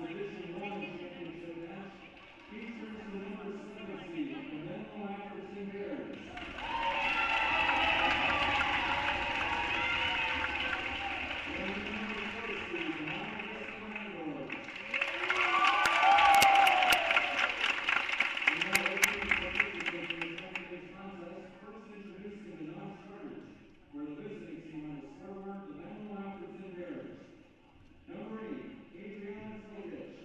Division 1 championship match features the number 7 seed, the Menlo-Atherton Bears. And the number 4 seed, the Monta Vista Volleyball. We now open participants in this company's contest, first introducing the non-starters, where the visiting team on the scoreboard, the Menlo-Atherton Bears. Number 8, Adriana Sokich.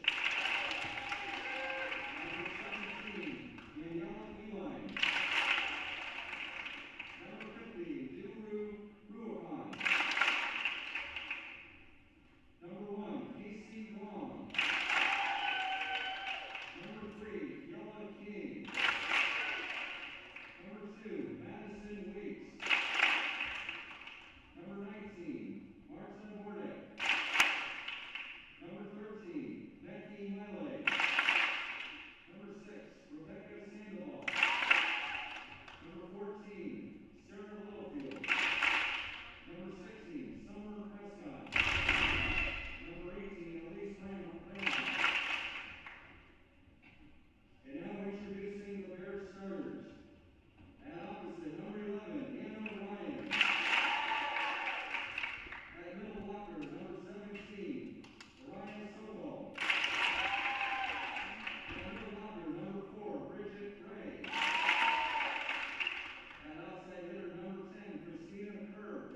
Number 17, Daniela Eline. Number 50, Duru Ruapan. Number 1, Casey Long. Number 3, Yella King. Number 2, Madison Weeks. Number 19, Martin Bordick. Number 13, Becky Mele. Number 6, Rebecca Sandoval. Number 14, Sarah Littlefield. Number 16, Summer Prescott. Number 18, Elise Raymond. And now introducing the Bears starters. At opposite, number 11, Anna Ryan. At middle blocker, number 17, Ryan Sobel. At middle blocker, number 4, Bridget Gray. At outside hitter, number 10, Christina Kerr.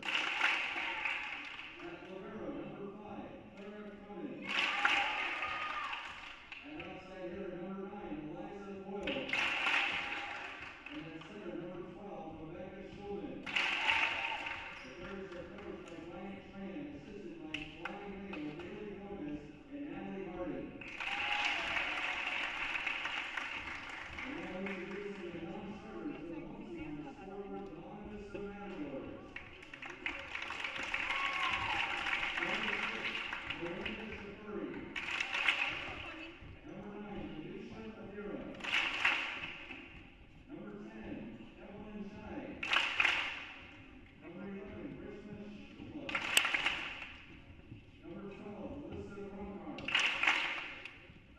At libero, number 5, Clara Cronin. At outside hitter, number 9, Eliza Boyle. And at center, number 12, Rebecca Schulman. The Bears are coached by Brian Tran, assisted by Flying May, Bailey Gomez, and Natalie Harden. And now introducing the non-starters of the home team, the scoreboard, the Monta Vista Matadors. Number 6, Miranda Shafuri. Number 9, Alicia Avira. Number 10, Evelyn Shai. Number 11, Krishna Shukla. Number 12, Melissa Ronkar.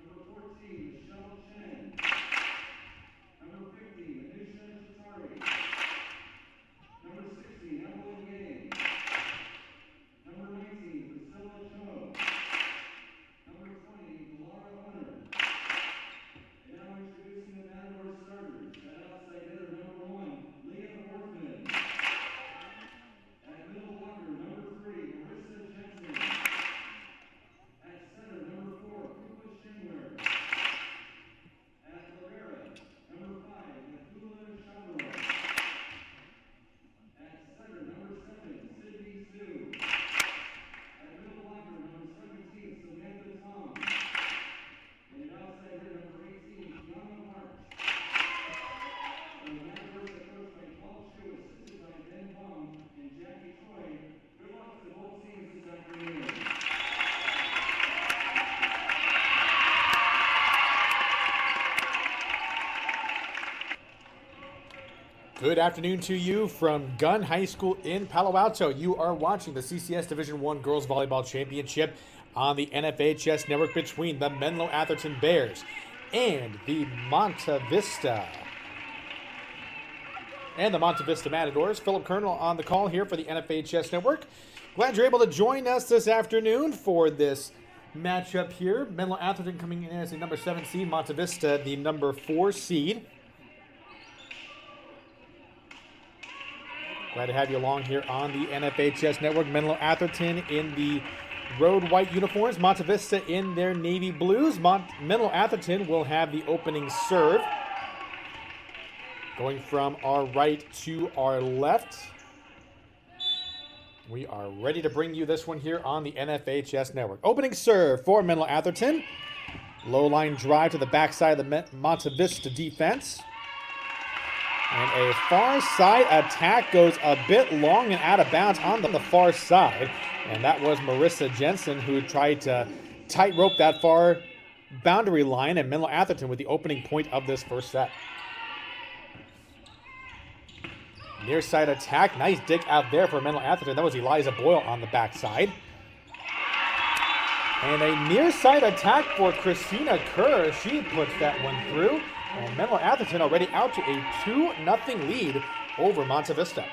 Number 14, Michelle Chen. Number 15, Anisha Chatari. Number 16, Evelyn Yang. Number 19, Priscilla Cho. Number 20, Laura Hunter. And now introducing the Matador starters. At outside hitter, number 1, Leah Orthman. At middle blocker, number 3, Marissa Jensen. At center, number 4, Krupa Schindler. At libero, number 5, Nakula Shabro. At center, number 7, Sydney Sue. At middle blocker, number 17, Samantha Tom. And at outside hitter, number 18, Kiana March. And the Matadors are coached by Paul Chu, assisted by Ben Hong and Jackie Choi. Good luck to both teams this afternoon. Good afternoon to you from Gunn High School in Palo Alto. You are watching the CCS Division 1 Girls Volleyball Championship on the NFHS Network between the Menlo-Atherton Bears and the Monta Vista Matadors. Philip Colonel on the call here for the NFHS Network. Glad you're able to join us this afternoon for this matchup here. Menlo-Atherton coming in as the number 7 seed, Monta Vista the number 4 seed. Glad to have you along here on the NFHS Network. Menlo-Atherton in the road white uniforms, Monta Vista in their navy blues. Menlo-Atherton will have the opening serve. Going from our right to our left. We are ready to bring you this one here on the NFHS Network. Opening serve for Menlo-Atherton. Low line drive to the backside of the Monta Vista defense. And a far side attack goes a bit long and out of bounds on the far side. And that was Marissa Jensen who tried to tightrope that far boundary line. And Menlo-Atherton with the opening point of this first set. Near side attack. Nice dig out there for Menlo-Atherton. That was Eliza Boyle on the backside. And a near side attack for Christina Kerr. She puts that one through. And Menlo-Atherton already out to a 2-0 lead over Monta Vista.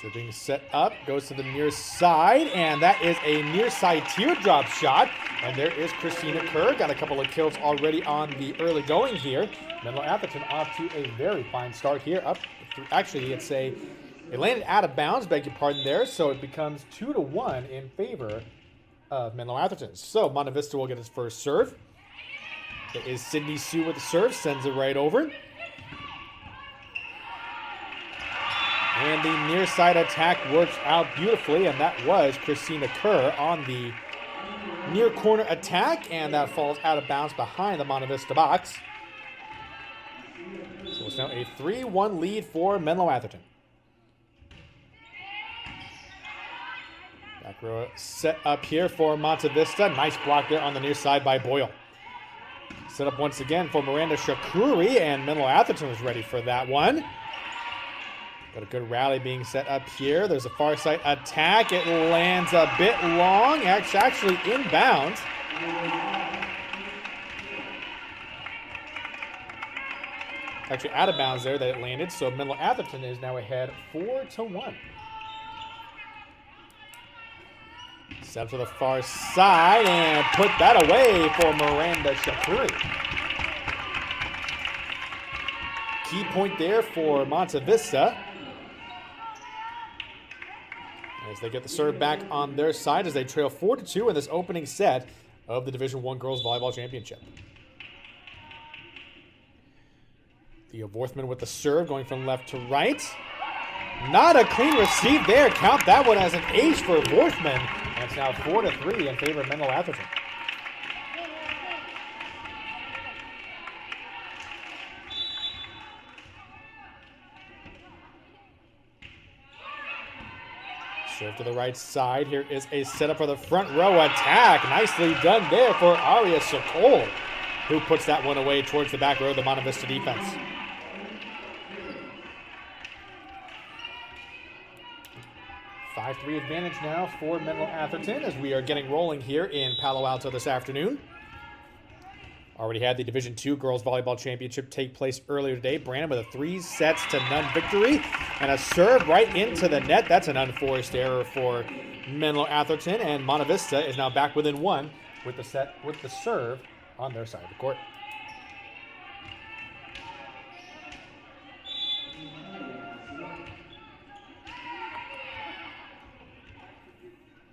So being set up, goes to the near side, and that is a near side teardrop shot. And there is Christina Kerr. Got a couple of kills already on the early going here. Menlo-Atherton off to a very fine start here. Actually, it landed out of bounds, beg your pardon there, so it becomes 2-1 in favor of Menlo-Atherton. So Monta Vista will get his first serve. It is Sydney Sue with the serve, sends it right over. And the near side attack works out beautifully, and that was Christina Kerr on the near corner attack, and that falls out of bounds behind the Monta Vista box. So it's now a 3-1 lead for Menlo-Atherton. Back row set up here for Monta Vista. Nice block there on the near side by Boyle. Set up once again for Miranda Shakuri, and Menlo-Atherton was ready for that one. Got a good rally being set up here. There's a far side attack. It lands a bit long. It's actually inbounds. Actually out of bounds there that it landed. So Menlo-Atherton is now ahead 4-1. Set up to the far side and put that away for Miranda Shakuri. Key point there for Monta Vista. As they get the serve back on their side as they trail 4-2 in this opening set of the Division I Girls Volleyball Championship. Thea Vorthman with the serve going from left to right. Not a clean receive there. Count that one as an ace for Vorthman. And it's now 4-3 in favor of Menlo-Atherton. Serve to the right side. Here is a setup for the front row attack. Nicely done there for Aria Sokol, who puts that one away towards the back row of the Monta Vista defense. A 5-3 advantage now for Menlo-Atherton as we are getting rolling here in Palo Alto this afternoon. Already had the Division II Girls Volleyball Championship take place earlier today. Brandon with a 3-0 victory and a serve right into the net. That's an unforced error for Menlo-Atherton, and Monta Vista is now back within one with the serve on their side of the court.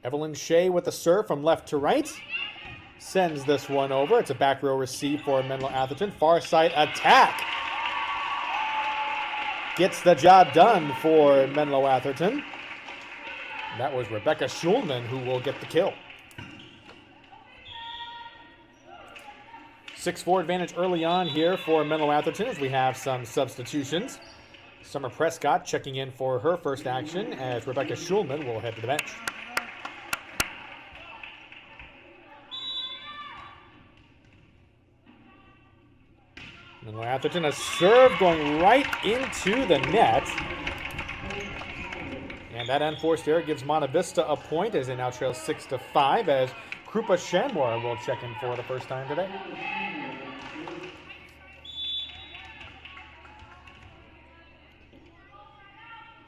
Evelyn Shea with the serve from left to right. Sends this one over. It's a back row receive for Menlo-Atherton. Far side attack. Gets the job done for Menlo-Atherton. That was Rebecca Schulman who will get the kill. 6-4 advantage early on here for Menlo-Atherton as we have some substitutions. Summer Prescott checking in for her first action as Rebecca Schulman will head to the bench. Menlo-Atherton, a serve going right into the net. And that unforced error gives Monta Vista a point as they now trail 6-5 as Krupa Shanwar will check in for the first time today.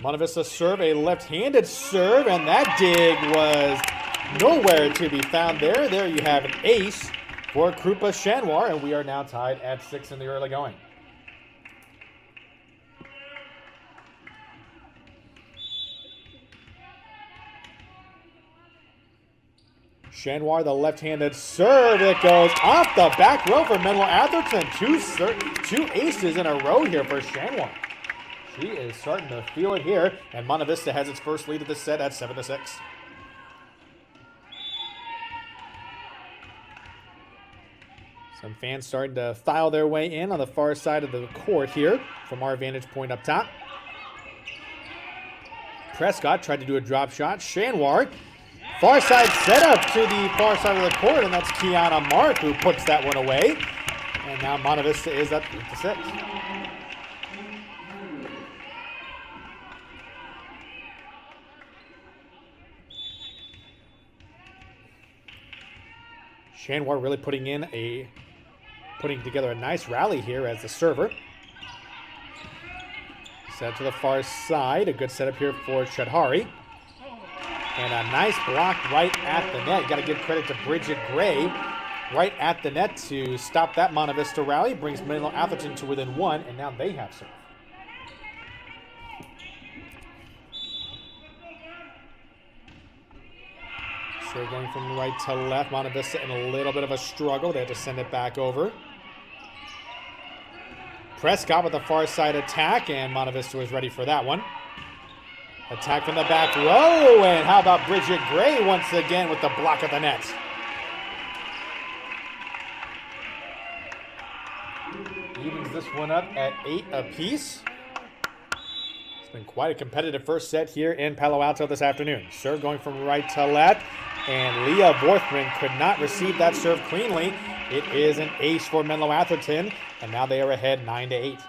Monta Vista serve, a left-handed serve, and that dig was nowhere to be found there. There you have an ace for Krupa Shanwar, and we are now tied at 6 in the early going. Shanwar, the left-handed serve. It goes off the back row for Menlo-Atherton. Two aces in a row here for Shanwar. She is starting to feel it here, and Monta Vista has its first lead of the set at 7-6. Some fans starting to file their way in on the far side of the court here from our vantage point up top. Prescott tried to do a drop shot. Shanwar, far side setup to the far side of the court, and that's Kiana Mark who puts that one away. And now Monta Vista is up 8-6. Shanwar really putting together a nice rally here as the server. Set to the far side. A good setup here for Chudhari. And a nice block right at the net. Got to give credit to Bridget Gray. Right at the net to stop that Monta Vista rally. Brings Menlo-Atherton to within 1, and now they have serve. So going from right to left. Monta Vista in a little bit of a struggle. They had to send it back over. Prescott with the far side attack, and Monta Vista was ready for that one. Attack from the back row, and how about Bridget Gray once again with the block at the net. Evens this one up at 8 apiece. It's been quite a competitive first set here in Palo Alto this afternoon. Serve going from right to left, and Leah Vorthman could not receive that serve cleanly. It is an ace for Menlo-Atherton, and now they are ahead 9-8.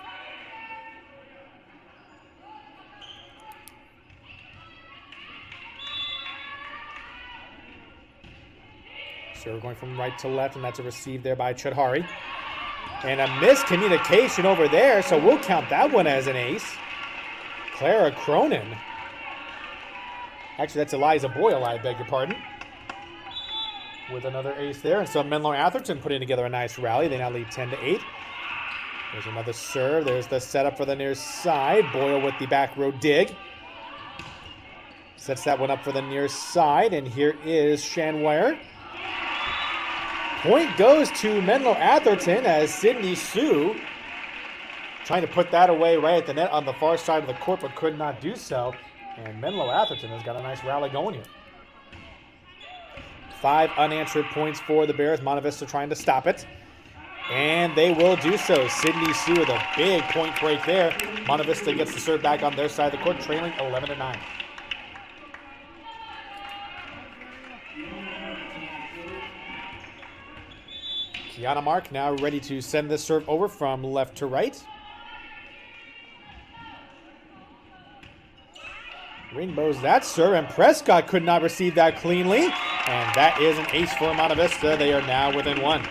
Serve going from right to left, and that's a receive there by Chudhari. And a miscommunication over there, so we'll count that one as an ace. Clara Cronin. Actually, that's Eliza Boyle, I beg your pardon. With another ace there. And so Menlo-Atherton putting together a nice rally. They now lead 10-8. There's another serve. There's the setup for the near side. Boyle with the back row dig. Sets that one up for the near side. And here is Shanwar. Point goes to Menlo-Atherton as Sydney Sue trying to put that away right at the net on the far side of the court, but could not do so. And Menlo-Atherton has got a nice rally going here. 5 unanswered points for the Bears. Monta Vista trying to stop it. And they will do so. Sydney Sue with a big point break there. Monta Vista gets the serve back on their side of the court, trailing 11-9. Kiana Mark now ready to send this serve over from left to right. Rainbows that serve, and Prescott could not receive that cleanly. And that is an ace for Monta Vista. They are now within 1.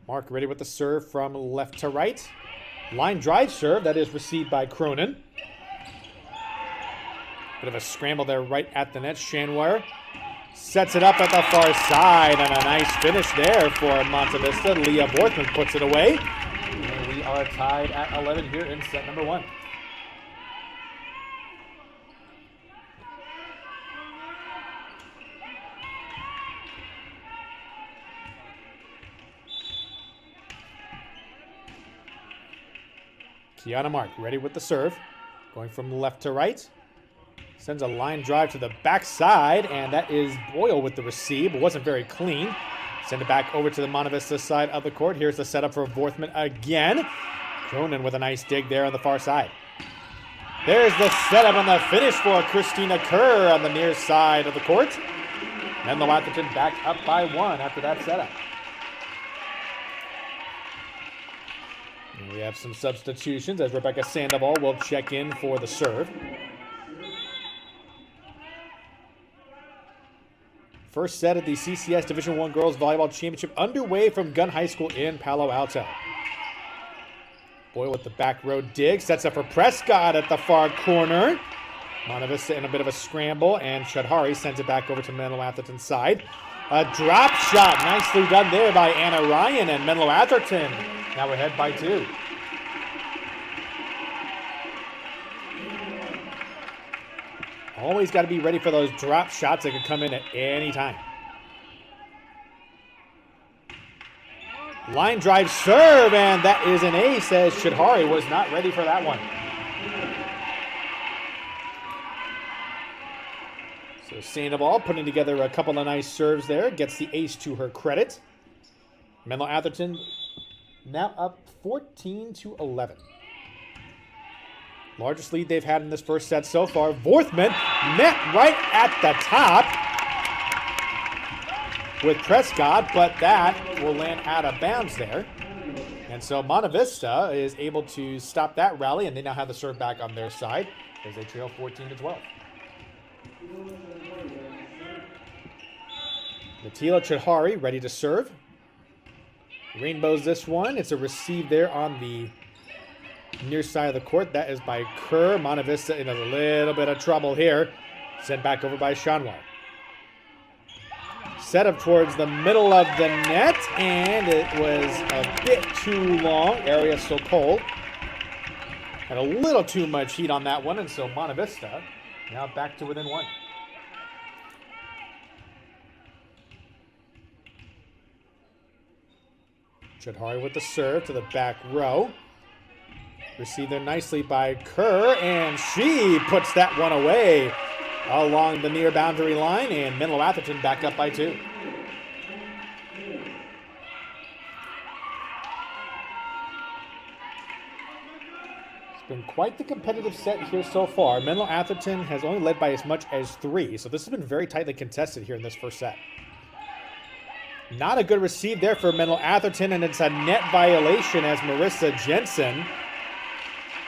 Mark ready with the serve from left to right. Line drive serve, that is received by Cronin. Bit of a scramble there right at the net. Shanwar sets it up at the far side, and a nice finish there for Monta Vista. Leah Vorthman puts it away. And we are tied at 11 here in set number 1. Kiana Mark ready with the serve. Going from left to right. Sends a line drive to the backside, and that is Boyle with the receive. It wasn't very clean. Send it back over to the Monta Vista side of the court. Here's the setup for Vorthman again. Cronin with a nice dig there on the far side. There's the setup and the finish for Christina Kerr on the near side of the court. Menlo-Atherton back up by 1 after that setup. And we have some substitutions as Rebecca Sandoval will check in for the serve. First set of the CCS Division I Girls Volleyball Championship underway from Gunn High School in Palo Alto. Boyle with the back row dig. Sets up for Prescott at the far corner. Monta Vista in a bit of a scramble, and Chudhari sends it back over to Menlo-Atherton's side. A drop shot nicely done there by Anna Ryan, and Menlo-Atherton now ahead by 2. Always got to be ready for those drop shots that could come in at any time. Line drive serve, and that is an ace as Chudhari was not ready for that one. So Sandoval putting together a couple of nice serves there. Gets the ace to her credit. Menlo-Atherton now up 14-11. Largest lead they've had in this first set so far. Vorthman met right at the top with Prescott, but that will land out of bounds there. And so Monta Vista is able to stop that rally, and they now have the serve back on their side as they trail 14-12. Natila Chidhari ready to serve. Rainbows this one. It's a receive there on the near side of the court. That is by Kerr. Monta Vista in a little bit of trouble here. Sent back over by Shanwar. Set up towards the middle of the net, and it was a bit too long. Area so cold. Had a little too much heat on that one, and so Monta Vista now back to within 1. Chidhari with the serve to the back row. Received there nicely by Kerr, and she puts that one away along the near boundary line, and Menlo-Atherton back up by 2. It's been quite the competitive set here so far. Menlo-Atherton has only led by as much as 3, so this has been very tightly contested here in this first set. Not a good receive there for Menlo-Atherton, and it's a net violation as Marissa Jensen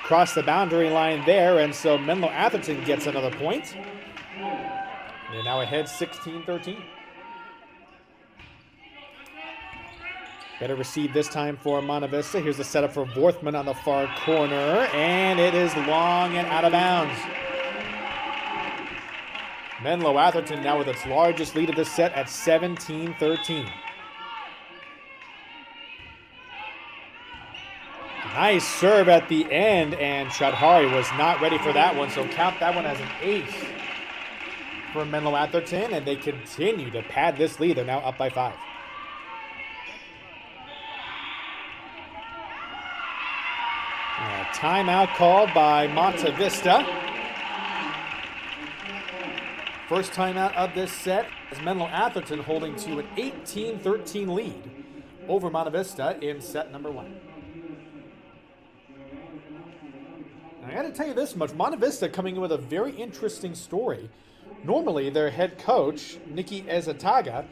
crossed the boundary line there, and so Menlo-Atherton gets another point. They're now ahead 16-13. Better receive this time for Monta Vista. Here's the setup for Vorthman on the far corner, and it is long and out of bounds. Menlo-Atherton now with its largest lead of this set at 17-13. Nice serve at the end, and Chidhari was not ready for that one, so count that one as an ace for Menlo-Atherton, and they continue to pad this lead. They're now up by 5. And a timeout called by Monta Vista. First timeout of this set is Menlo-Atherton holding to an 18-13 lead over Monta Vista in set number 1. I got to tell you this much, Monta Vista coming in with a very interesting story. Normally, their head coach, Nikki Ezataga,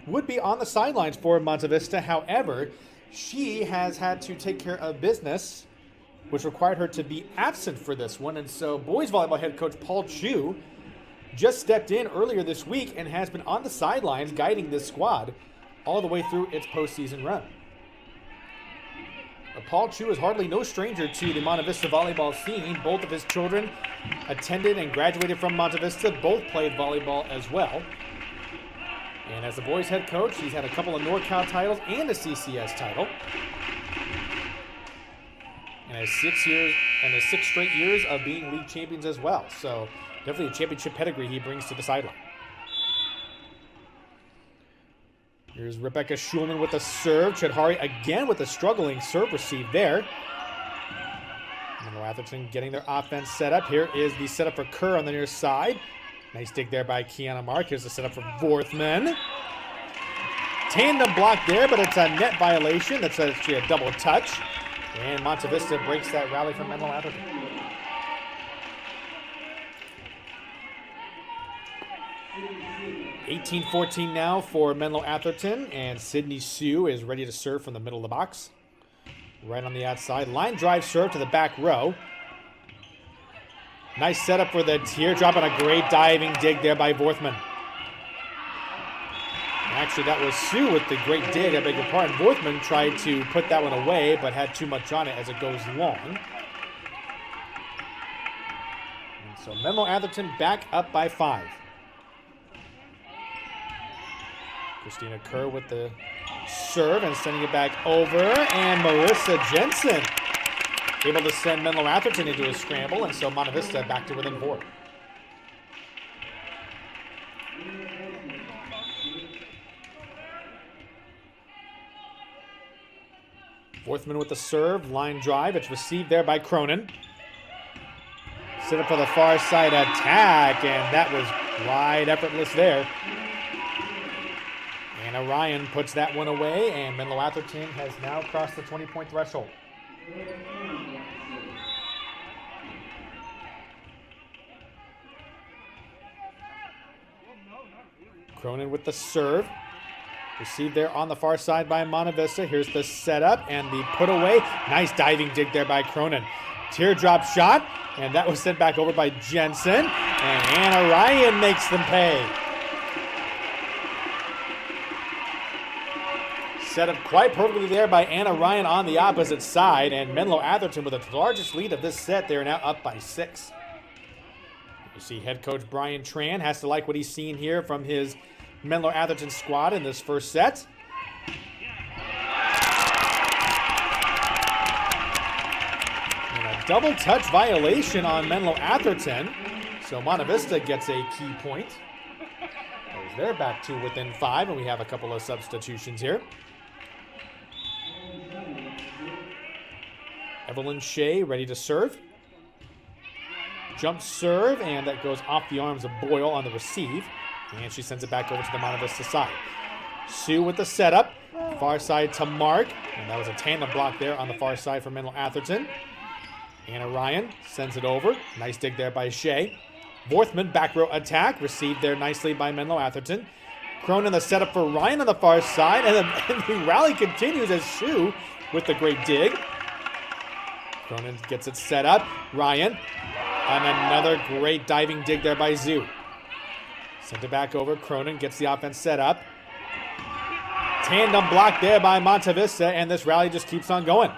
would be on the sidelines for Monta Vista. However, she has had to take care of business, which required her to be absent for this one. And so boys volleyball head coach Paul Chu just stepped in earlier this week and has been on the sidelines guiding this squad all the way through its postseason run. Paul Chu is hardly no stranger to the Monta Vista volleyball scene. Both of his children attended and graduated from Monta Vista. Both played volleyball as well. And as the boys head coach, he's had a couple of NorCal titles and a CCS title. And has 6 straight years of being league champions as well. So definitely a championship pedigree he brings to the sideline. Here's Rebecca Schulman with a serve. Chidhari again with a struggling serve receive there. Menlo-Atherton getting their offense set up. Here is the setup for Kerr on the near side. Nice dig there by Kiana Mark. Here's the setup for Vorthman. Tandem block there, but it's a net violation. That's actually a double touch. And Monta Vista breaks that rally from Menlo-Atherton. (18-14) now for Menlo-Atherton, and Sydney Sue is ready to serve from the middle of the box. Right on the outside. Line drive serve to the back row. Nice setup for the teardrop and a great diving dig there by Vorthman. Actually, that was Sue with the great dig. I beg your pardon. Vorthman tried to put that one away, but had too much on it as it goes long. And so Menlo-Atherton back up by 5. Christina Kerr with the serve and sending it back over. And Marissa Jensen able to send Menlo-Atherton into a scramble. And so Monta Vista back to within 4. Vorthman with the serve, line drive. It's received there by Cronin. Set up for the far side attack, and that was quite effortless there. And Orion puts that one away, and Menlo-Atherton has now crossed the 20-point threshold. Cronin with the serve. Received there on the far side by Monta Vista. Here's the setup and the put away. Nice diving dig there by Cronin. Teardrop shot, and that was sent back over by Jensen. And Anna Ryan makes them pay. Set up quite perfectly there by Anna Ryan on the opposite side. And Menlo-Atherton with the largest lead of this set. They're now up by 6. You see head coach Brian Tran has to like what he's seen here from his Menlo-Atherton squad in this first set. And a double touch violation on Menlo-Atherton. So Monta Vista gets a key point. They're back to within 5, and we have a couple of substitutions here. Evelyn Shea ready to serve. Jump serve, and that goes off the arms of Boyle on the receive. And she sends it back over to the Monta Vista side. Sue with the setup. Far side to Mark. And that was a tandem block there on the far side for Menlo-Atherton. Anna Ryan sends it over. Nice dig there by Shea. Vorthman back row attack. Received there nicely by Menlo-Atherton. Cronin the setup for Ryan on the far side. And the rally continues as Sue with the great dig. Cronin gets it set up. Ryan. And another great diving dig there by Zoo. Sent it back over. Cronin gets the offense set up. Tandem block there by Monta Vista, and this rally just keeps on going.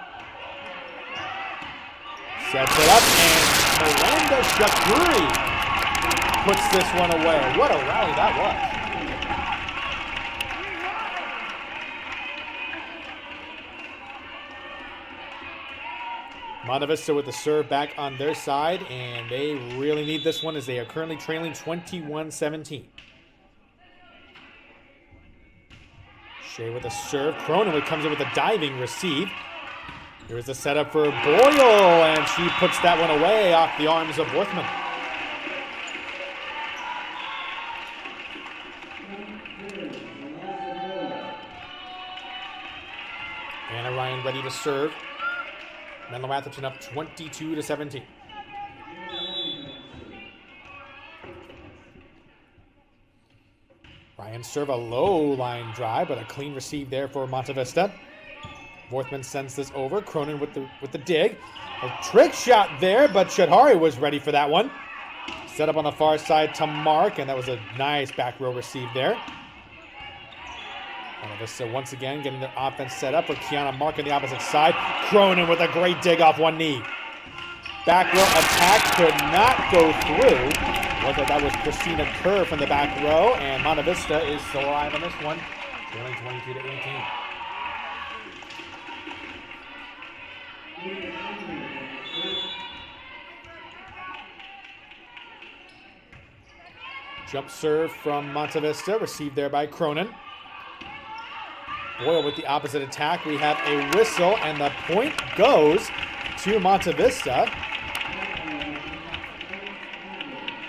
Sets it up, and Miranda Shakuri puts this one away. What a rally that was. Monta Vista with the serve back on their side, and they really need this one as they are currently trailing 21-17. Shea with a serve. Cronin comes in with a diving receive. Here's the setup for Boyle, and she puts that one away off the arms of Worthman. Anna Ryan ready to serve. Menlo-Atherton up 22-17. Ryan serve a low line drive, but a clean receive there for Monta Vista. Vorthman sends this over. Cronin with the dig. A trick shot there, but Chadhari was ready for that one. Set up on the far side to Mark, and that was a nice back row receive there. Monta Vista once again getting their offense set up for Kiana Mark on the opposite side. Cronin with a great dig off one knee. Back row attack could not go through. Look like that was Christina Kerr from the back row, and Monta Vista is still alive on this one, trailing 22-18. Jump serve from Monta Vista, received there by Cronin. Boyle with the opposite attack. We have a whistle, and the point goes to Monta Vista.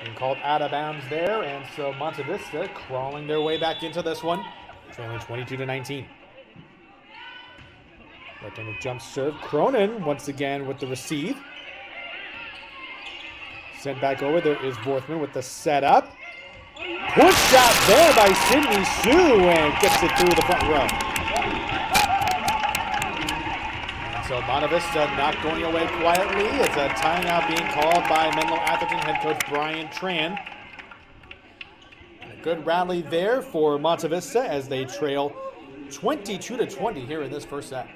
And called out of bounds there, and so Monta Vista crawling their way back into this one, trailing 22-19. Right-handed jump serve. Cronin once again with the receive. Sent back over. There is Vorthman with the setup. Push shot there by Sydney Sue, and gets it through the front row. So Monta Vista not going away quietly. It's a timeout being called by Menlo-Atherton head coach Brian Tran. And a good rally there for Monta Vista as they trail 22-20 here in this first set.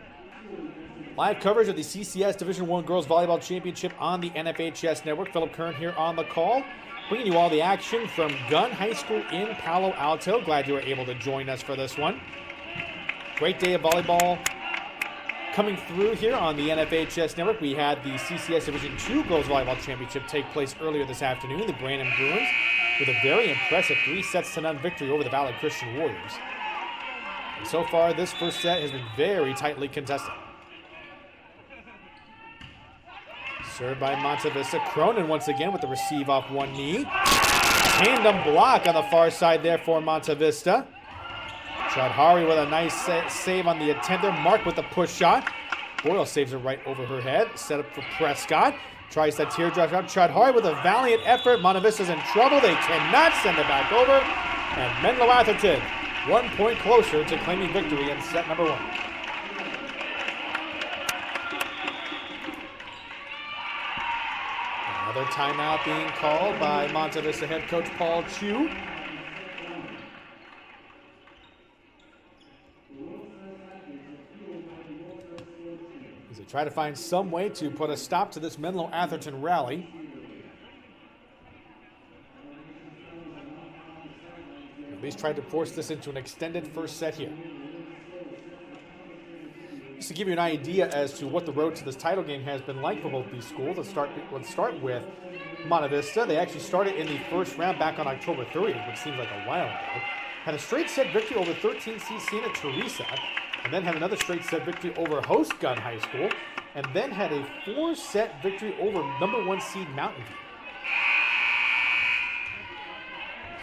Live coverage of the CCS Division I Girls Volleyball Championship on the NFHS Network. Philip Kern here on the call, bringing you all the action from Gunn High School in Palo Alto. Glad you were able to join us for this one. Great day of volleyball coming through here on the NFHS Network. We had the CCS Division II Girls Volleyball Championship take place earlier this afternoon. The Brandon Bruins with a very impressive 3-0 victory over the Valley Christian Warriors. And so far, this first set has been very tightly contested. Served by Monta Vista. Cronin once again with the receive off one knee. Tandem block on the far side there for Monta Vista. Chadhari with a nice save on the attempt there. Mark with the push shot. Boyle saves it right over her head. Set up for Prescott. Tries that teardrop shot. Chadhari with a valiant effort. Monta Vista's in trouble. They cannot send it back over. And Menlo-Atherton 1 point closer to claiming victory in set number 1. Another timeout being called by Monta Vista head coach Paul Chu. As they try to find some way to put a stop to this Menlo-Atherton rally. At least tried to force this into an extended first set here. Just to give you an idea as to what the road to this title game has been like for both these schools, let's start with Monta Vista. They actually started in the first round back on October 30th, which seems like a while ago. Had a straight set victory over 13 seed Santa Teresa, and then had another straight set victory over host Gunn High School, and then had a 4-set victory over number 1 seed Mountain View.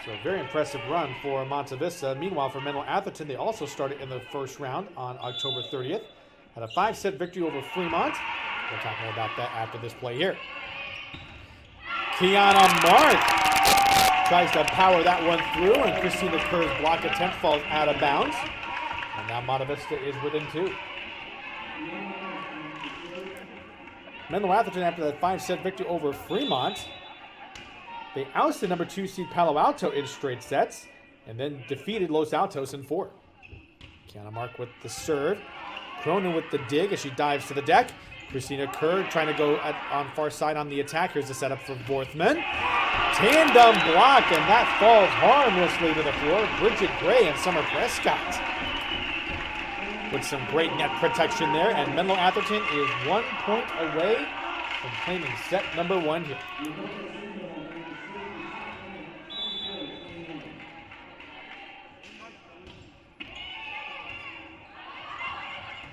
So a very impressive run for Monta Vista. Meanwhile, for Menlo-Atherton, they also started in the first round on October 30th. Had a 5-set victory over Fremont. We'll talk more about that after this play here. Kiana Mark tries to power that one through, and Christina Kerr's block attempt falls out of bounds. And now Monta Vista is within 2. Menlo-Atherton, after that 5-set victory over Fremont, they ousted number 2 seed Palo Alto in straight sets, and then defeated Los Altos in 4. Kiana Mark with the serve. Cronin with the dig as she dives to the deck. Christina Kerr trying to go on far side on the attack. Here's the setup for Vorthman. Tandem block, and that falls harmlessly to the floor. Bridget Gray and Summer Prescott with some great net protection there. And Menlo-Atherton is 1 point away from claiming set number 1 here.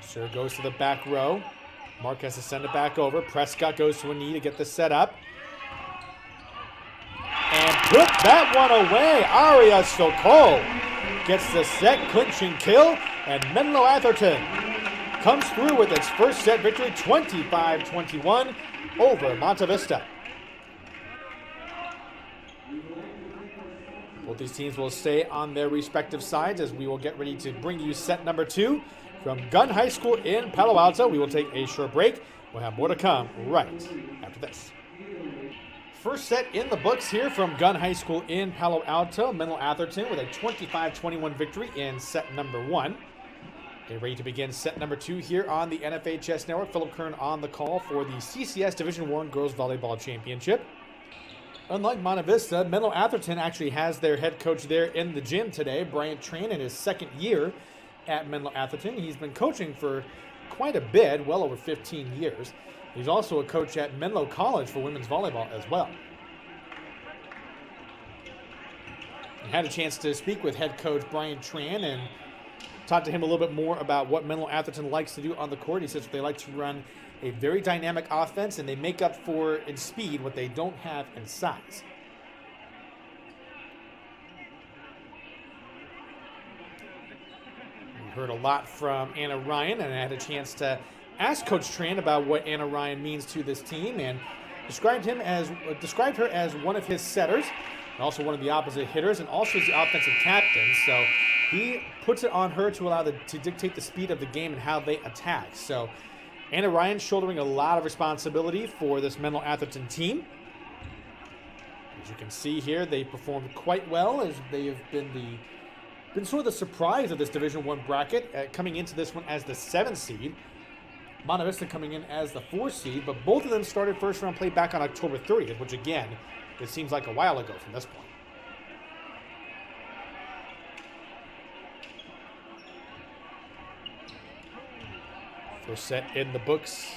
Serve goes to the back row. Mark has to send it back over. Prescott goes to a knee to get the set up. And put that one away. Aria Sokol gets the set clinching kill. And Menlo-Atherton comes through with its first set victory, 25-21 over Monta Vista. Both these teams will stay on their respective sides as we will get ready to bring you set number 2. From Gunn High School in Palo Alto. We will take a short break. We'll have more to come right after this. First set in the books here from Gunn High School in Palo Alto. Menlo-Atherton with a 25-21 victory in set number 1. Get ready to begin set number 2 here on the NFHS Network. Philip Kern on the call for the CCS Division I Girls Volleyball Championship. Unlike Monta Vista, Menlo-Atherton actually has their head coach there in the gym today. Bryant Tran in his second year at Menlo-Atherton. He's been coaching for quite a bit, well over 15 years. He's also a coach at Menlo College for women's volleyball as well. I had a chance to speak with head coach Brian Tran and talk to him a little bit more about what Menlo-Atherton likes to do on the court. He says they like to run a very dynamic offense, and they make up for in speed what they don't have in size. Heard a lot from Anna Ryan, and I had a chance to ask Coach Tran about what Anna Ryan means to this team, and described her as one of his setters, and also one of the opposite hitters, and also as the offensive captain. So he puts it on her to dictate the speed of the game and how they attack. So Anna Ryan shouldering a lot of responsibility for this Menlo-Atherton team. As you can see here, they performed quite well as they have been sort of the surprise of this Division I bracket, coming into this one as the 7th seed. Monta Vista coming in as the 4th seed, but both of them started first round play back on October 30th, which again, it seems like a while ago from this point. First set in the books.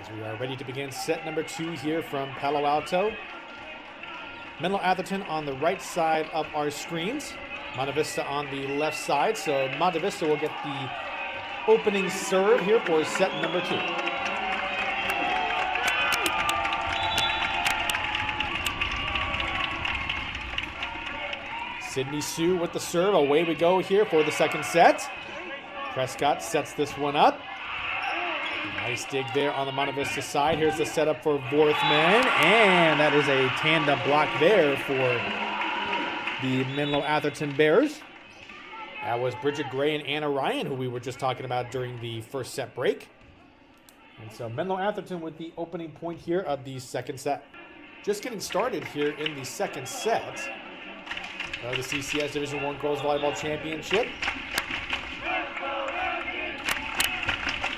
As we are ready to begin set number 2 here from Palo Alto. Menlo-Atherton on the right side of our screens. Monta Vista on the left side. So Monta Vista will get the opening serve here for set number 2. Sydney Sue with the serve. Away we go here for the second set. Prescott sets this one up. Nice dig there on the Monta Vista side. Here's the setup for Vorthman, and that is a tandem block there for the Menlo-Atherton Bears. That was Bridget Gray and Anna Ryan, who we were just talking about during the first set break. And so Menlo-Atherton with the opening point here of the second set. Just getting started here in the second set of the CCS Division I Girls Volleyball Championship.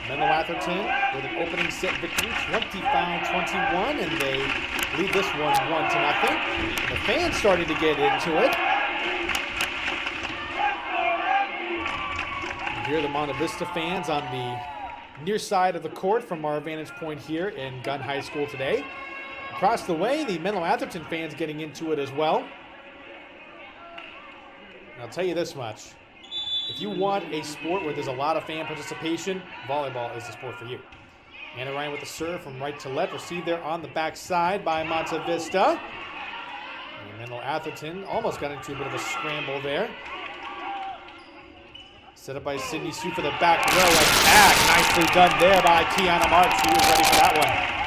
Menlo-Atherton with an opening set victory, 25-21, and they lead this one 1-0. And the fans started to get into it. You hear the Monta Vista fans on the near side of the court from our vantage point here in Gunn High School today. Across the way, the Menlo-Atherton fans getting into it as well. And I'll tell you this much. If you want a sport where there's a lot of fan participation, volleyball is the sport for you. Anna Ryan with the serve from right to left. Received there on the backside by Monta Vista. And Menlo-Atherton almost got into a bit of a scramble there. Set up by Sydney Sue for the back row attack. Nicely done there by Kiana Marks, who was ready for that one.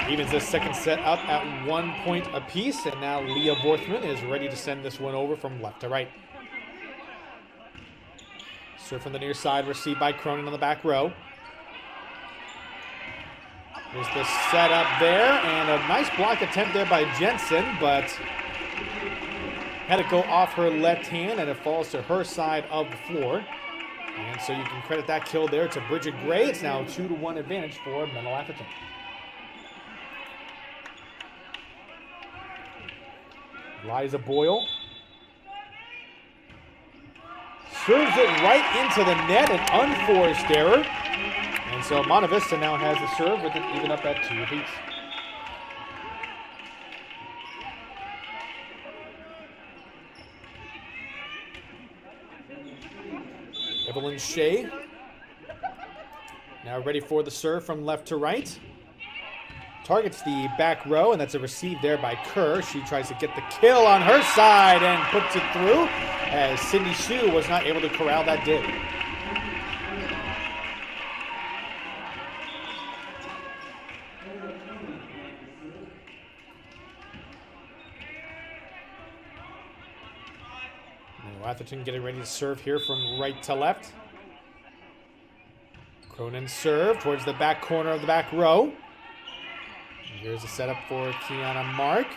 Evens this second set up at 1 point apiece, and now Leah Vorthman is ready to send this one over from left to right. Serve from the near side, received by Cronin on the back row. There's the setup there, and a nice block attempt there by Jensen, but had it go off her left hand, and it falls to her side of the floor. And so you can credit that kill there to Bridget Gray. It's now a 2-1 advantage for Menlo-Atherton. Liza Boyle serves it right into the net, an unforced error. And so Monta Vista now has the serve with it even up at 2 apiece. Evelyn Shea now ready for the serve from left to right. Targets the back row, and that's a receive there by Kerr. She tries to get the kill on her side and puts it through, as Sydney Sue was not able to corral that dig. Atherton getting ready to serve here from right to left. Cronin serve towards the back corner of the back row. And here's a setup for Kiana Mark.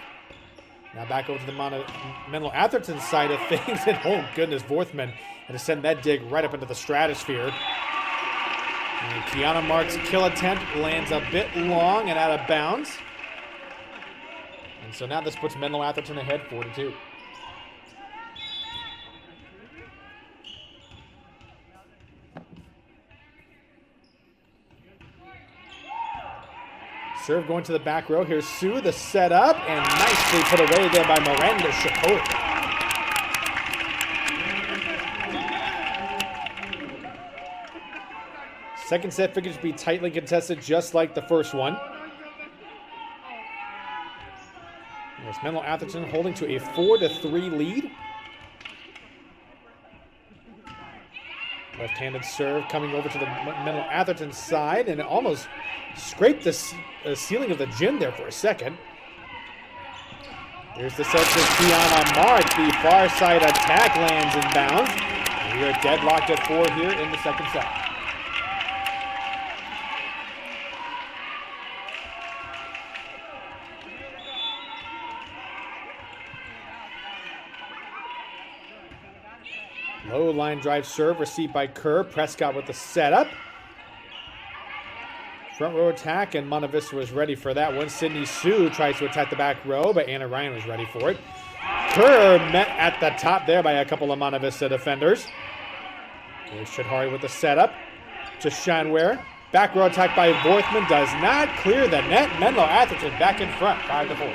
Now back over to the Menlo-Atherton side of things. And oh goodness, Vorthman had to send that dig right up into the stratosphere. And Kiana Mark's kill attempt lands a bit long and out of bounds. And so now this puts Menlo-Atherton ahead 4-2. Serve going to the back row. Here's Sue, the setup, and nicely put away there by Miranda Shapiro. Second set figures to be tightly contested, just like the first one. There's Menlo-Atherton holding to a 4-3 lead. Left-handed serve coming over to the Menlo-Atherton side, and it almost scraped the ceiling of the gym there for a second. There's the set to Kiana Mark. The far side attack lands in bounds. And we are deadlocked at 4 here in the second set. Low line drive serve received by Kerr. Prescott with the setup. Front row attack, and Monta Vista was ready for that one. Sydney Sue tries to attack the back row, but Anna Ryan was ready for it. Kerr met at the top there by a couple of Monta Vista defenders. Here's Chadhari with the setup to Shanware. Back row attack by Vorthman does not clear the net. Menlo-Atherton back in front, 5-4.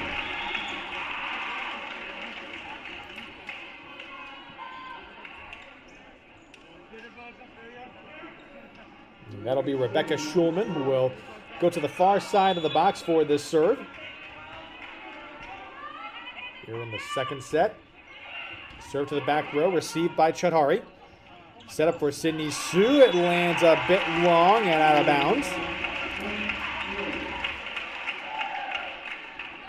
And that'll be Rebecca Schulman, who will go to the far side of the box for this serve. Here in the second set. Serve to the back row, received by Chadhari. Set up for Sydney Sue. It lands a bit long and out of bounds.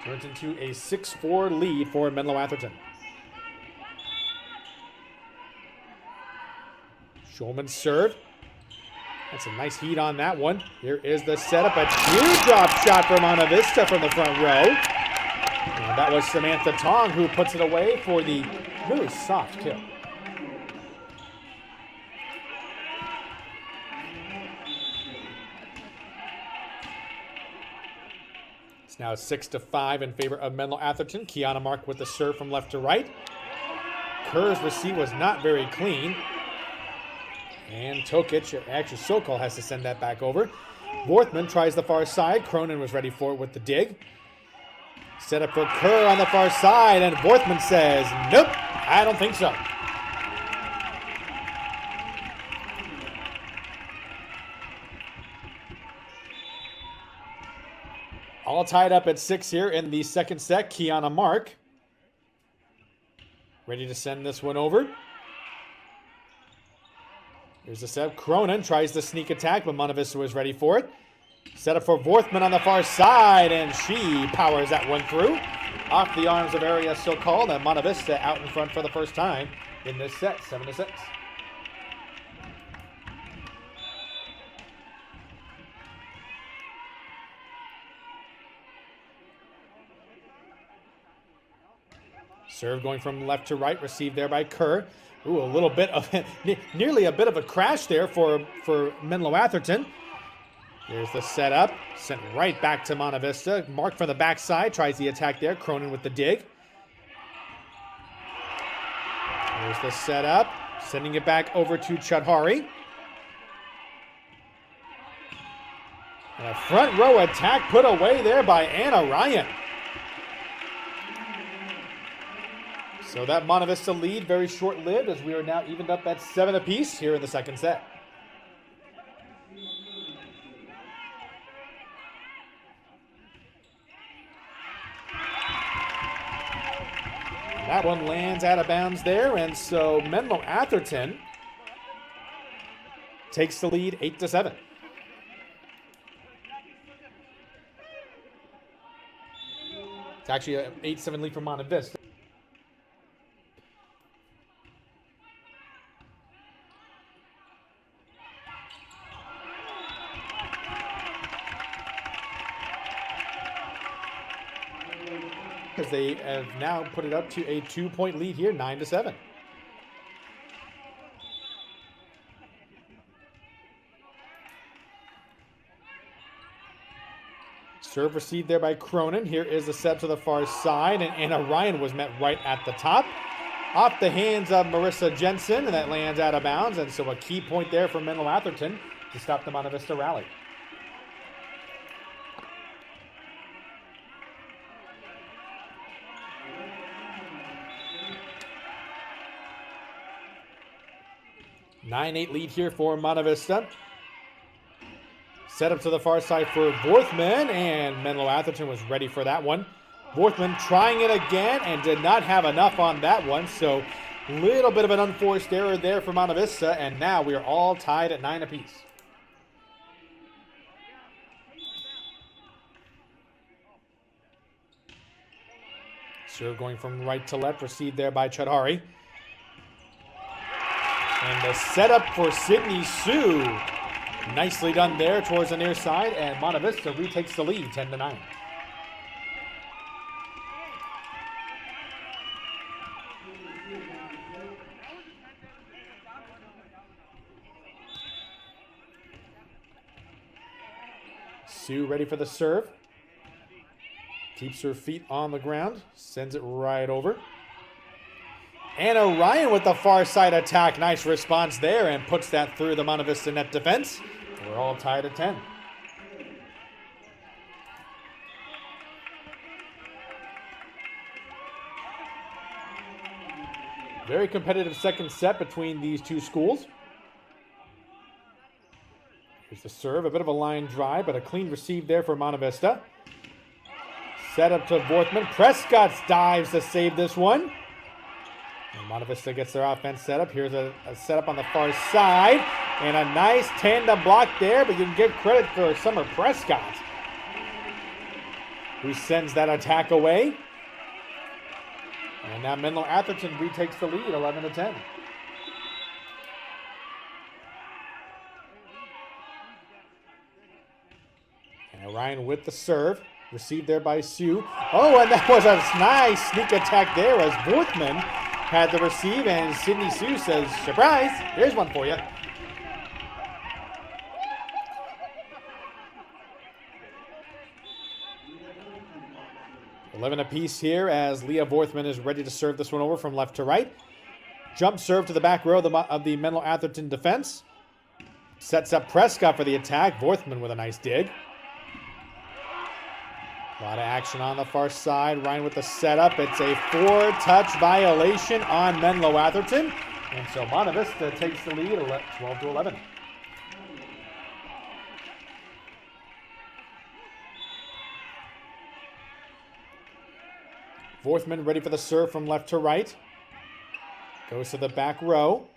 Turns into a 6-4 lead for Menlo-Atherton. Schulman's serve. That's a nice heat on that one. Here is the setup. A teardrop shot for Monta Vista from the front row. And that was Samantha Tong who puts it away for the really soft kill. It's now 6-5 in favor of Menlo-Atherton. Kiana Mark with the serve from left to right. Kerr's receipt was not very clean. And Tokic, actually Sokol has to send that back over. Worthman tries the far side. Cronin was ready for it with the dig. Set up for Kerr on the far side, and Worthman says, nope, I don't think so. All tied up at 6 here in the second set. Kiana Mark ready to send this one over. Here's the set. Cronin tries the sneak attack, but Monta Vista was ready for it. Set up for Worthman on the far side, and she powers that one through. Off the arms of Area Sokol, and Monta Vista out in front for the first time in this set, 7-6. Serve going from left to right, received there by Kerr. Ooh, a little bit of, nearly a bit of a crash there for Menlo-Atherton. Here's the setup, sent right back to Monta Vista. Mark from the backside, tries the attack there. Cronin with the dig. Here's the setup, sending it back over to Chudhari. And a front row attack put away there by Anna Ryan. So that Monta Vista lead, very short-lived, as we are now evened up at 7 apiece here in the second set. That one lands out of bounds there, and so Menlo-Atherton takes the lead 8-7. It's actually an 8-7 lead for Monta Vista. Because they have now put it up to a 2-point lead here, 9-7. Serve received there by Cronin. Here is the set to the far side, and Anna Ryan was met right at the top. Off the hands of Marissa Jensen, and that lands out of bounds, and so a key point there for Menlo-Atherton to stop the Monta Vista rally. A 9-8 lead here for Monta Vista. Set up to the far side for Worthman, and Menlo-Atherton was ready for that one. Worthman trying it again and did not have enough on that one, so a little bit of an unforced error there for Monta Vista, and now we are all tied at 9 apiece. Serve going from right to left, received there by Chudhari. And the setup for Sydney Sue. Nicely done there towards the near side, and Monta Vista retakes the lead, 10-9. Sue ready for the serve. Keeps her feet on the ground, sends it right over. Anna Ryan with the far side attack. Nice response there, and puts that through the Monta Vista net defense. We're all tied at 10. Very competitive second set between these two schools. Here's the serve, a bit of a line drive, but a clean receive there for Monta Vista. Set up to Worthman. Prescott dives to save this one. And Monta Vista gets their offense set up. Here's a setup on the far side. And a nice tandem block there, but you can give credit for Summer Prescott, who sends that attack away. And now Menlo-Atherton retakes the lead, 11-10. And Ryan with the serve. Received there by Sue. Oh, and that was a nice sneak attack there as Vorthman had the receive, and Sydney Sue says, surprise, here's one for you. 11 apiece here as Leah Vorthman is ready to serve this one over from left to right. Jump serve to the back row of the Menlo-Atherton defense. Sets up Prescott for the attack. Vorthman with a nice dig. A lot of action on the far side. Ryan with the setup. It's a 4-touch violation on Menlo-Atherton. And so Monta Vista takes the lead, 12-11. Vorthman ready for the serve from left to right. Goes to the back row.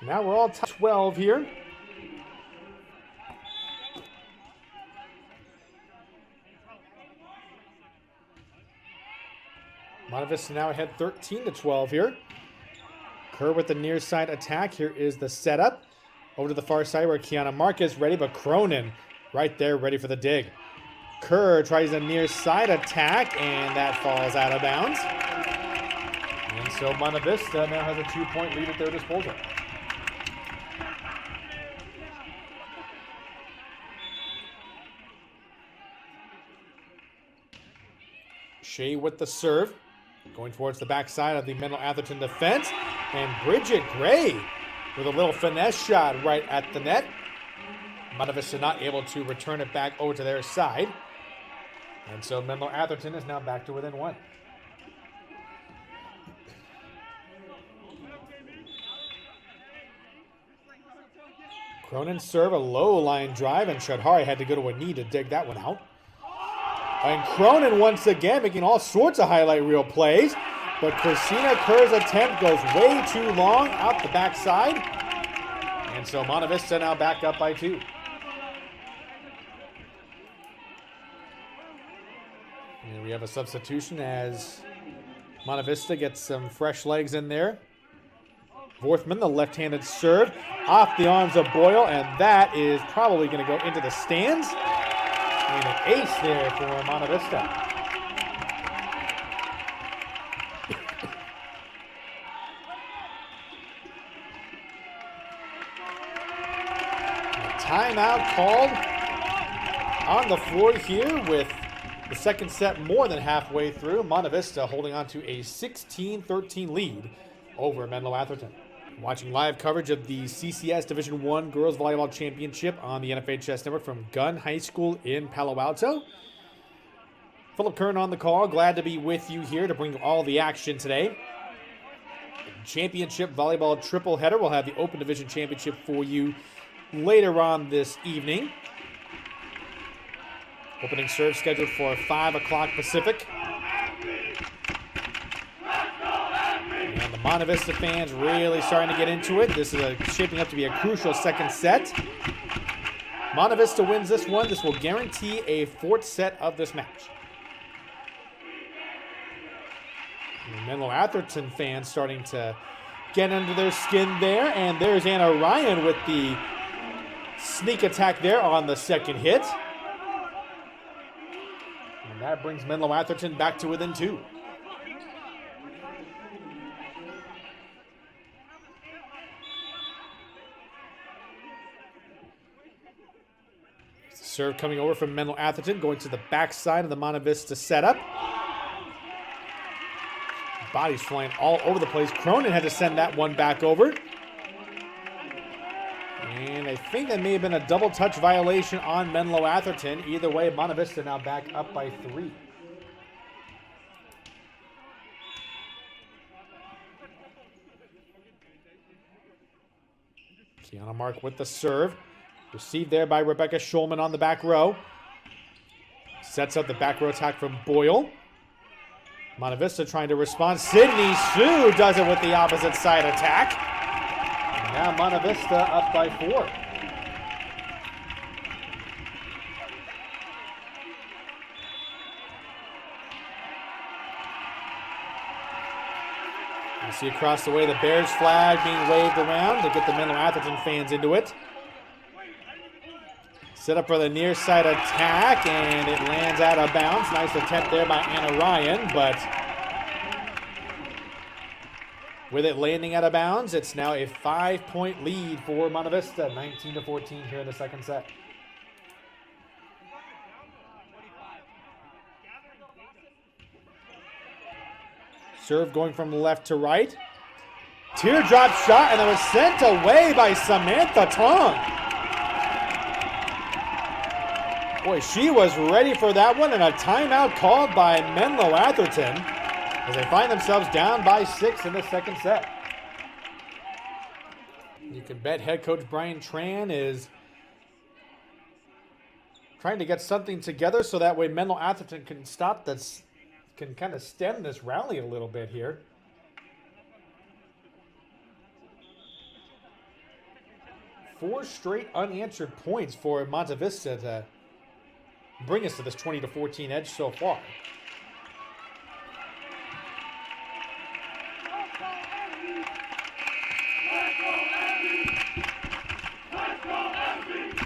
So now we're all 12 here. Monta Vista now ahead 13-12 here. Kerr with the near side attack. Here is the setup. Over to the far side where Kiana Marquez ready, but Cronin right there ready for the dig. Kerr tries a near side attack, and that falls out of bounds. And so Monta Vista now has a 2-point lead at their disposal. Shea with the serve. Going towards the backside of the Menlo-Atherton defense. And Bridget Gray with a little finesse shot right at the net. Monta Vista not able to return it back over to their side. And so Menlo-Atherton is now back to within one. Cronin serve, a low line drive, and Shadhari had to go to a knee to dig that one out. And Cronin once again making all sorts of highlight reel plays. But Christina Kerr's attempt goes way too long out the backside. And so Monta Vista now back up by 2. And we have a substitution as Monta Vista gets some fresh legs in there. Vorthman, the left-handed serve, off the arms of Boyle, and that is probably going to go into the stands. And an ace there for Monta Vista. Timeout called on the floor here with the second set more than halfway through. Monta Vista holding on to a 16-13 lead over Menlo-Atherton. Watching live coverage of the CCS Division I Girls Volleyball Championship on the NFHS Network from Gunn High School in Palo Alto. Philip Kern on the call. Glad to be with you here to bring all the action today. Championship Volleyball triple header. We'll have the Open Division Championship for you later on this evening. Opening serve scheduled for 5 o'clock Pacific. And the Monta Vista fans really starting to get into it. This is shaping up to be a crucial second set. Monta Vista wins this one. This will guarantee a 4th set of this match. Menlo-Atherton fans starting to get under their skin there. And there's Anna Ryan with the sneak attack there on the second hit. And that brings Menlo-Atherton back to within 2. Serve coming over from Menlo-Atherton, going to the backside of the Monta Vista setup. Bodies flying all over the place. Cronin had to send that one back over. And I think that may have been a double touch violation on Menlo-Atherton. Either way, Monta Vista now back up by 3. Kiana Mark with the serve. Received there by Rebecca Schulman on the back row. Sets up the back row attack from Boyle. Monta Vista trying to respond. Sydney Sue does it with the opposite side attack. And now Monta Vista up by 4. You see across the way the Bears flag being waved around to get the Menlo-Atherton fans into it. Set up for the near side attack, and it lands out of bounds. Nice attempt there by Anna Ryan, but with it landing out of bounds, it's now a 5-point lead for Monta Vista, 19-14 here in the second set. Serve going from left to right. Teardrop shot, and it was sent away by Samantha Tong. Boy, she was ready for that one, and a timeout called by Menlo-Atherton as they find themselves down by 6 in the second set. You can bet head coach Brian Tran is trying to get something together so that way Menlo-Atherton can stop this, can kind of stem this rally a little bit here. Four straight unanswered points for Monta Vista to bring us to this 20-14 edge so far.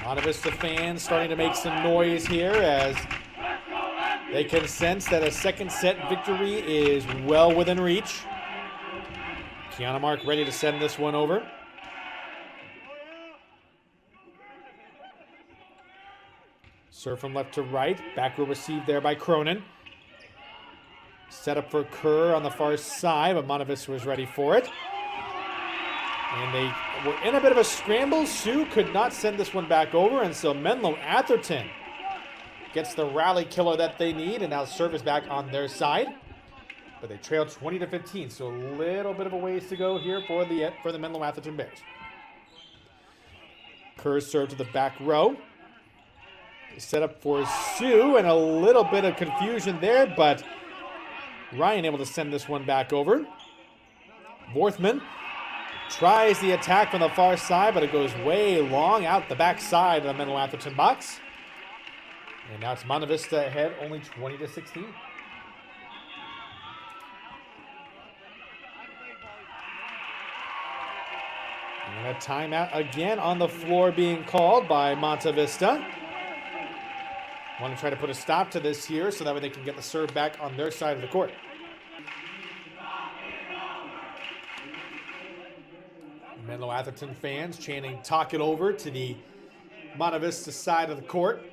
Monta Vista fans starting to make some noise here as they can sense that a second set victory is well within reach. Kiana Mark ready to send this one over. Serve from left to right. Back row received there by Cronin. Set up for Kerr on the far side, but Monta Vista was ready for it. And they were in a bit of a scramble. Sue could not send this one back over, and so Menlo-Atherton gets the rally killer that they need, and now serve is back on their side. But they trailed 20-15, so a little bit of a ways to go here for the Menlo-Atherton Bears. Kerr's serve to the back row. Set up for Sue, and a little bit of confusion there, but Ryan able to send this one back over. Vorthman tries the attack from the far side, but it goes way long out the back side of the Menlo-Atherton box. And now it's Monta Vista ahead, only 20-16. And a timeout again on the floor being called by Monta Vista. Want to try to put a stop to this here so that way they can get the serve back on their side of the court. Menlo-Atherton fans chanting "talk it over" to the Monta Vista side of the court.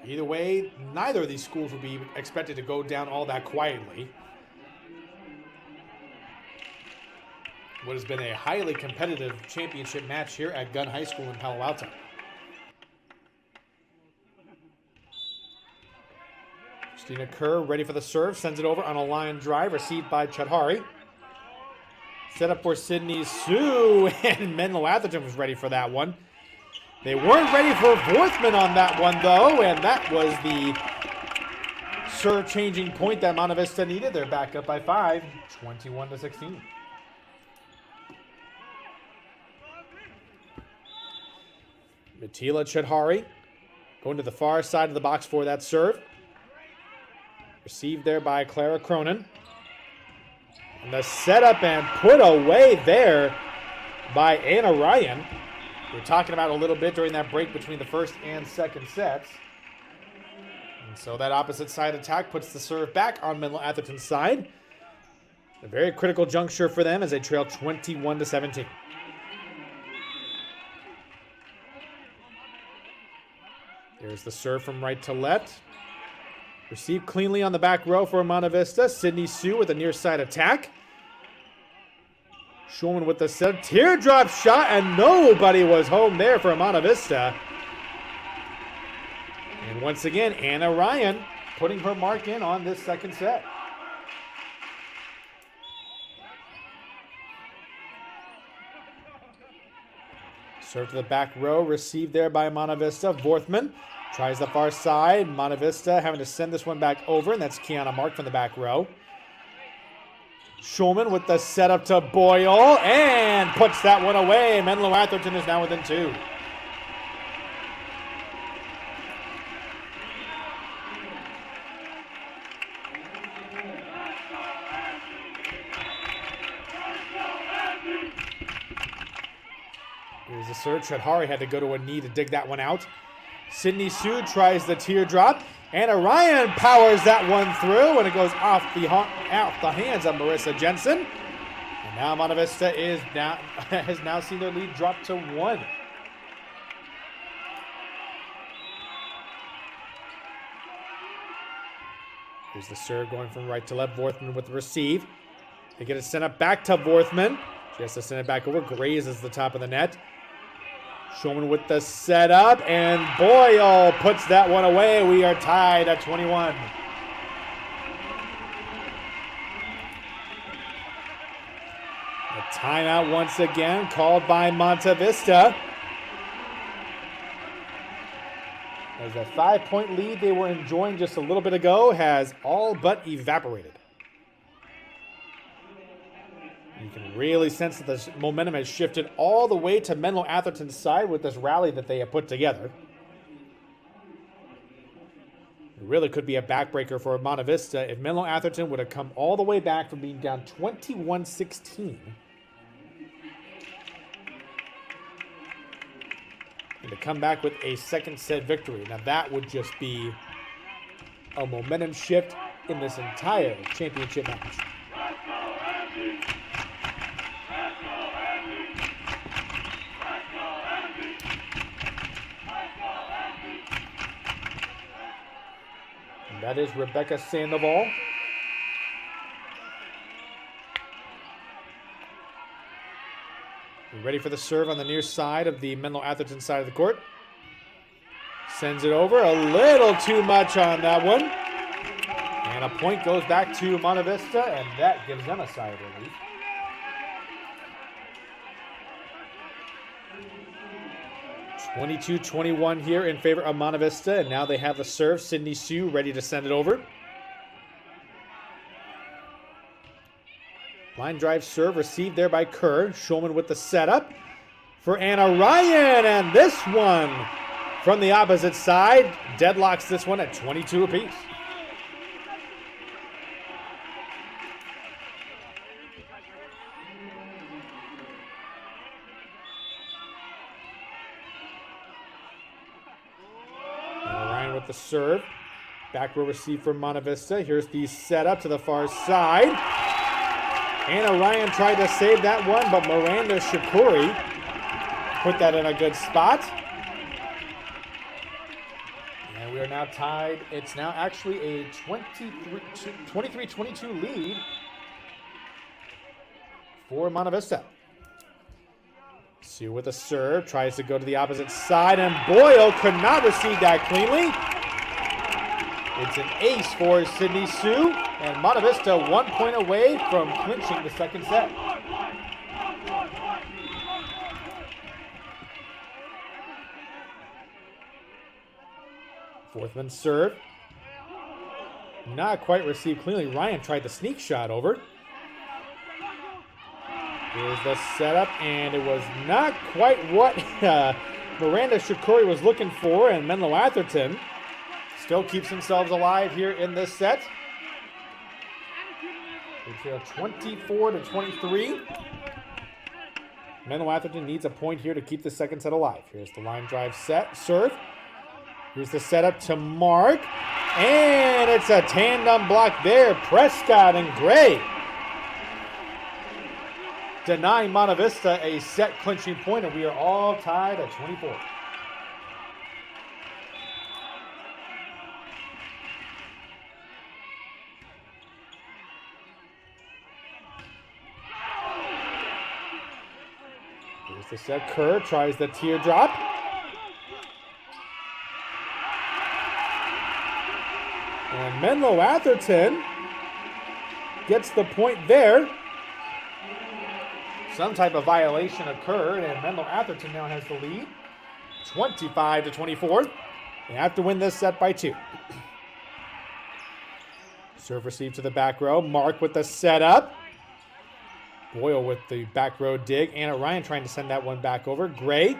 Either way, neither of these schools will be expected to go down all that quietly. What has been a highly competitive championship match here at Gunn High School in Palo Alto. Christina Kerr ready for the serve, sends it over on a line drive, received by Chadhari. Set up for Sydney Sue, and Menlo-Atherton was ready for that one. They weren't ready for Vorthman on that one, though, and that was the serve-changing point that Monta Vista needed. They're back up by 5, 21-16. Matila Chadhari going to the far side of the box for that serve. Received there by Clara Cronin. And the setup and put away there by Anna Ryan. We were talking about a little bit during that break between the first and second sets. And so that opposite side attack puts the serve back on Menlo-Atherton's side. A very critical juncture for them as they trail 21-17. There's the serve from right to left. Received cleanly on the back row for Monta Vista. Sydney Sue with a near side attack. Schulman with the set. Teardrop shot, and nobody was home there for Monta Vista. And once again, Anna Ryan putting her mark in on this second set. Serve to the back row, received there by Monta Vista. Vorthman tries the far side. Monta Vista having to send this one back over, and that's Kiana Mark from the back row. Schulman with the setup to Boyle, and puts that one away. Menlo-Atherton is now within 2. Here's the serve. Chadhari had to go to a knee to dig that one out. Sydney Sue tries the teardrop. And Orion powers that one through, and it goes off the hands of Marissa Jensen. And now Monta Vista has now seen their lead drop to 1. Here's the serve going from right to left. Vorthman with the receive. They get it sent up back to Vorthman. She has to send it back over. Grazes the top of the net. Schulman with the setup, and Boyle puts that one away. We are tied at 21. A timeout once again called by Monta Vista. As a 5-point lead they were enjoying just a little bit ago has all but evaporated. You can really sense that the momentum has shifted all the way to Menlo-Atherton's side with this rally that they have put together. It really could be a backbreaker for Monta Vista if Menlo-Atherton would have come all the way back from being down 21-16. And to come back with a second set victory. Now that would just be a momentum shift in this entire championship match. That is Rebecca Sandoval. Ready for the serve on the near side of the Menlo-Atherton side of the court. Sends it over. A little too much on that one. And a point goes back to Monta Vista, and that gives them a sigh of relief. (22-21) here in favor of Monta Vista, and now they have the serve. Sydney Sue ready to send it over. Line drive serve received there by Kerr. Schulman with the setup for Anna Ryan, and this one from the opposite side deadlocks this one at 22 apiece. The serve. Back row receive from Monta Vista. Here's the setup to the far side. Anna Ryan tried to save that one, but Miranda Shakuri put that in a good spot. And we are now tied. It's now actually a 23-22 lead for Monta Vista. Sue with a serve, tries to go to the opposite side, and Boyle could not receive that cleanly. It's an ace for Sydney Sue, and Monta Vista 1 point away from clinching the second set. Vorthman serve. Not quite received cleanly. Ryan tried the sneak shot over. Here's the setup, and it was not quite what Miranda Shakuri was looking for, and Menlo-Atherton still keeps themselves alive here in this set. It's 24-23. Menlo-Atherton needs a point here to keep the second set alive. Here's the line drive serve. Here's the setup to Mark, and it's a tandem block there. Prescott and Gray denying Monta Vista a set clinching point, and we are all tied at 24. the set. Kerr tries the teardrop. And Menlo-Atherton gets the point there. Some type of violation occurred, and Menlo-Atherton now has the lead, 25-24. They have to win this set by 2. Serve receive to the back row. Mark with the setup. Boyle with the back row dig. Anna Ryan trying to send that one back over. Gray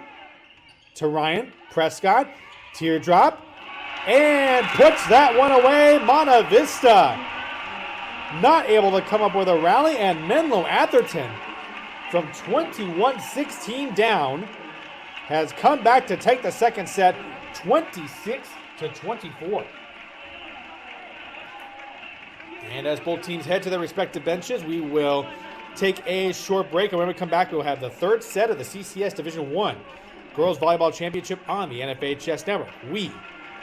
to Ryan. Prescott. Teardrop. And puts that one away. Monta Vista not able to come up with a rally. And Menlo-Atherton from 21-16 down has come back to take the second set 26-24. And as both teams head to their respective benches, we will take a short break. And when we come back, we'll have the third set of the CCS Division I Girls Volleyball Championship on the NFHS Network. We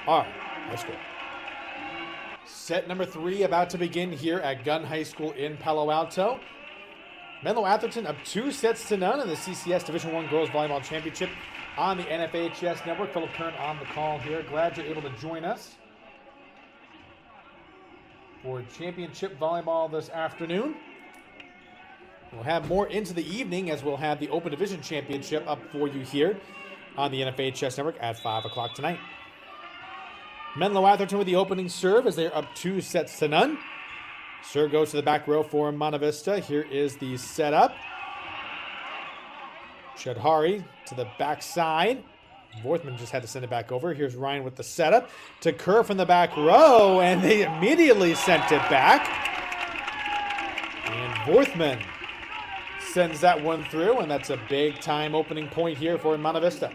are high school. Set number 3 about to begin here at Gunn High School in Palo Alto. Menlo-Atherton up 2-0 in the CCS Division I Girls Volleyball Championship on the NFHS Network. Philip Kern on the call here. Glad you're able to join us for championship volleyball this afternoon. We'll have more into the evening as we'll have the Open Division Championship up for you here on the NFHS Network at 5 o'clock tonight. Menlo-Atherton with the opening serve as they're up 2-0. Serve goes to the back row for Monta Vista. Here is the setup. Chadhari to the backside. Vorthman just had to send it back over. Here's Ryan with the setup to Kerr from the back row, and they immediately sent it back. And Vorthman sends that one through, and that's a big time opening point here for Monta Vista.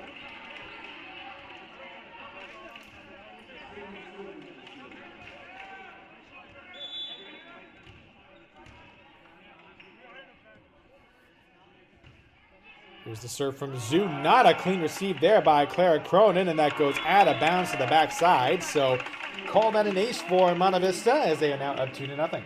Here's the serve from Zoo. Not a clean receive there by Clara Cronin, and that goes out of bounds to the backside. So call that an ace for Monta Vista as they are now up 2-0.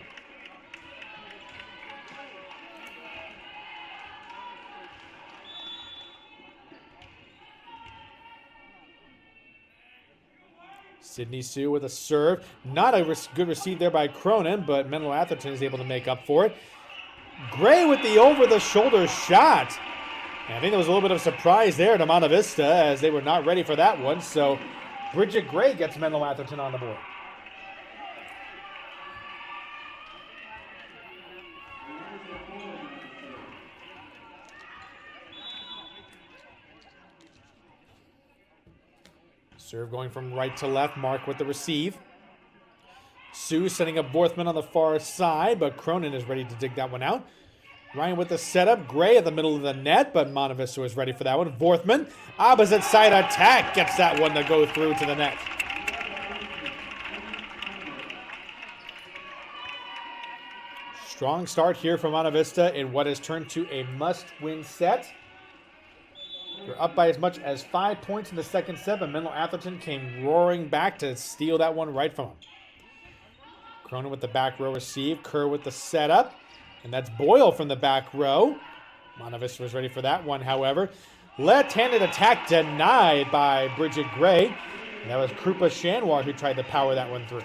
Sydney Sue with a serve. Not a good receive there by Cronin, but Menlo-Atherton is able to make up for it. Gray with the over-the-shoulder shot. And I think there was a little bit of a surprise there to Monta Vista as they were not ready for that one. So Bridget Gray gets Menlo-Atherton on the board. Serve going from right to left. Mark with the receive. Sue setting up Vorthman on the far side, but Cronin is ready to dig that one out. Ryan with the setup. Gray at the middle of the net, but Monta Vista was ready for that one. Vorthman, opposite side attack, gets that one to go through to the net. Strong start here for Monta Vista in what has turned to a must-win set. They're up by as much as 5 points in the second set, but Menlo-Atherton came roaring back to steal that one right from him. Cronin with the back row receive. Kerr with the setup. And that's Boyle from the back row. Monta Vista was ready for that one, however. Left-handed attack denied by Bridget Gray. And that was Krupa Shanwar who tried to power that one through.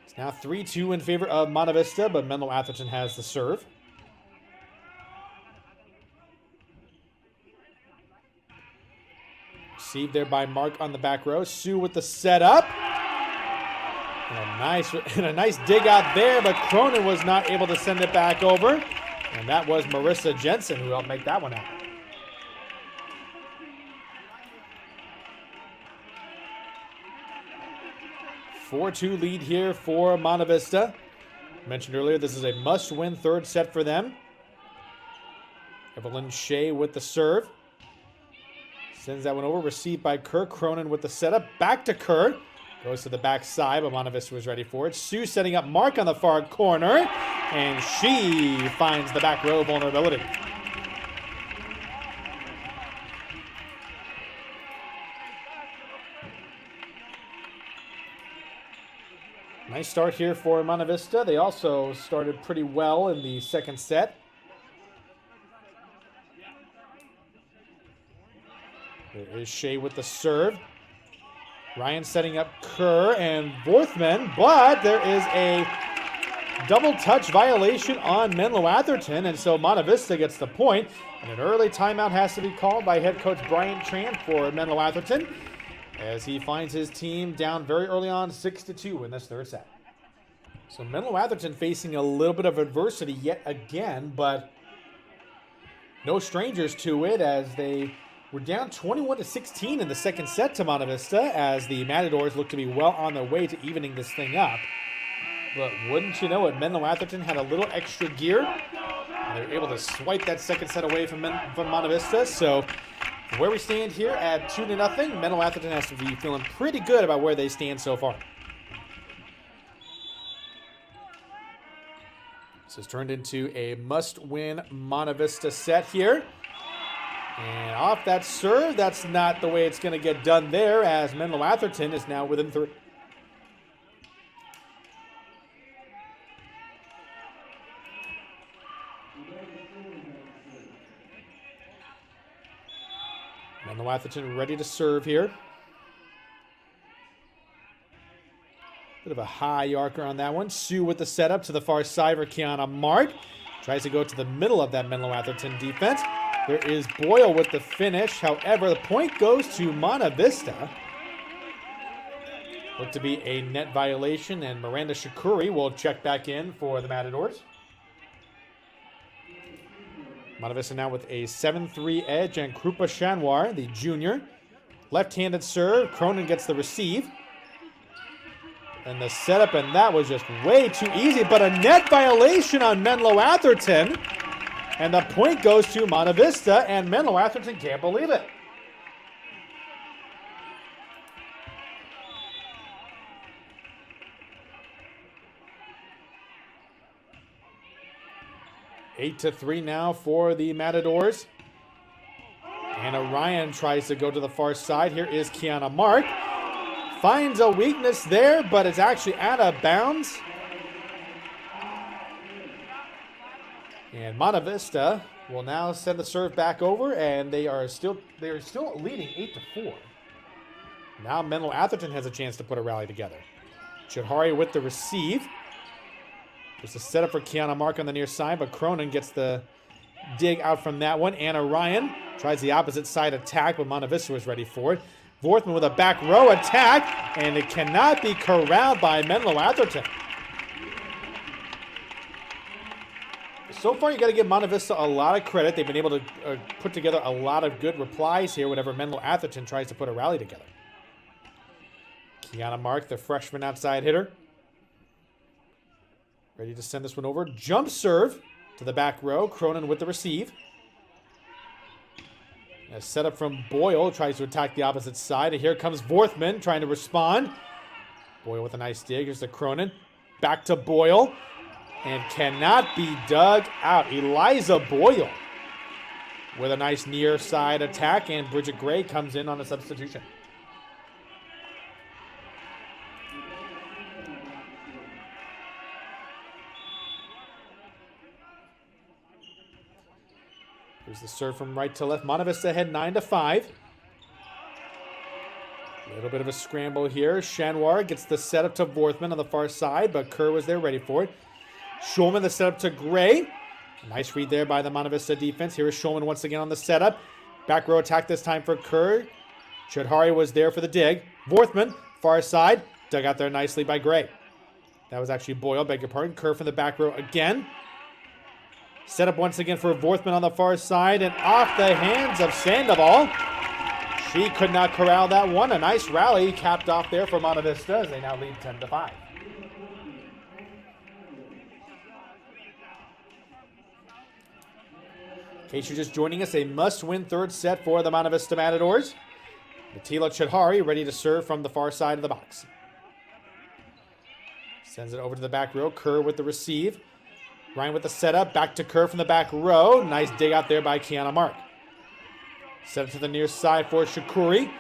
It's now 3-2 in favor of Monta Vista, but Menlo-Atherton has the serve. Received there by Mark on the back row. Sue with the setup. And a nice dig out there, but Cronin was not able to send it back over. And that was Marissa Jensen who helped make that one out. A 4-2 lead here for Monta Vista. Mentioned earlier, this is a must-win third set for them. Evelyn Shea with the serve. Sends that one over, received by Kerr. Cronin with the setup. Back to Kerr. Goes to the backside, but Monta Vista was ready for it. Sue setting up Mark on the far corner. And she finds the back row vulnerability. Nice start here for Monta Vista. They also started pretty well in the second set. There is Shea with the serve. Ryan setting up Kerr and Vorthman, but there is a double touch violation on Menlo-Atherton, and so Monta Vista gets the point, and an early timeout has to be called by head coach Brian Tran for Menlo-Atherton as he finds his team down very early on 6-2 in this third set. So Menlo-Atherton facing a little bit of adversity yet again, but no strangers to it as they were down 21-16 in the second set to Monta Vista as the Matadors look to be well on their way to evening this thing up. But wouldn't you know it, Menlo-Atherton had a little extra gear, and they were able to swipe that second set away from Monta Vista. So where we stand here at 2-0, Menlo-Atherton has to be feeling pretty good about where they stand so far. This has turned into a must-win Monta Vista set here. And off that serve, that's not the way it's going to get done there as Menlo-Atherton is now within 3. Menlo-Atherton ready to serve here. Bit of a high arcer on that one. Sue with the setup to the far side for Kiana Mark. Tries to go to the middle of that Menlo-Atherton defense. There is Boyle with the finish. However, the point goes to Monta Vista. Looked to be a net violation, and Miranda Shakuri will check back in for the Matadors. Monta Vista now with a 7-3 edge, and Krupa Shanwar, the junior. Left-handed serve. Cronin gets the receive. And the setup, and that was just way too easy, but a net violation on Menlo-Atherton. And the point goes to Monta Vista, and Menlo-Atherton can't believe it. 8-3 now for the Matadors. Anna Ryan tries to go to the far side. Here is Kiana Mark. Finds a weakness there, but it's actually out of bounds. And Monta Vista will now send the serve back over, and they are still leading 8-4. Now Menlo-Atherton has a chance to put a rally together. Chidhari with the receive. There's a setup for Kiana Mark on the near side, but Cronin gets the dig out from that one. Anna Ryan tries the opposite side attack, but Monta Vista was ready for it. Vorthman with a back row attack, and it cannot be corralled by Menlo-Atherton. So far, you got to give Monta Vista a lot of credit. They've been able to put together a lot of good replies here whenever Menlo-Atherton tries to put a rally together. Kiana Mark, the freshman outside hitter. Ready to send this one over. Jump serve to the back row. Cronin with the receive. A setup from Boyle. Tries to attack the opposite side. And here comes Vorthman trying to respond. Boyle with a nice dig. Here's the Cronin. Back to Boyle. And cannot be dug out. Eliza Boyle with a nice near side attack. And Bridget Gray comes in on a substitution. Here's the serve from right to left. Monta Vista ahead 9-5. A little bit of a scramble here. Shanwar gets the setup to Vorthman on the far side, but Kerr was there ready for it. Schulman the setup to Gray. Nice read there by the Monta Vista defense. Here is Schulman once again on the setup. Back row attack this time for Kerr. Chidhari was there for the dig. Vorthman, far side, dug out there nicely by Gray. That was actually Boyle, beg your pardon. Kerr from the back row again. Set up once again for Vorthman on the far side, and off the hands of Sandoval. She could not corral that one. A nice rally capped off there for Monta Vista as they now lead 10-5. In case you're just joining us, a must-win third set for the Monta Vista Matadors. Matila Chidhari ready to serve from the far side of the box. Sends it over to the back row. Kerr with the receive. Ryan with the setup. Back to Kerr from the back row. Nice dig out there by Kiana Mark. Set it to the near side for Shakuri.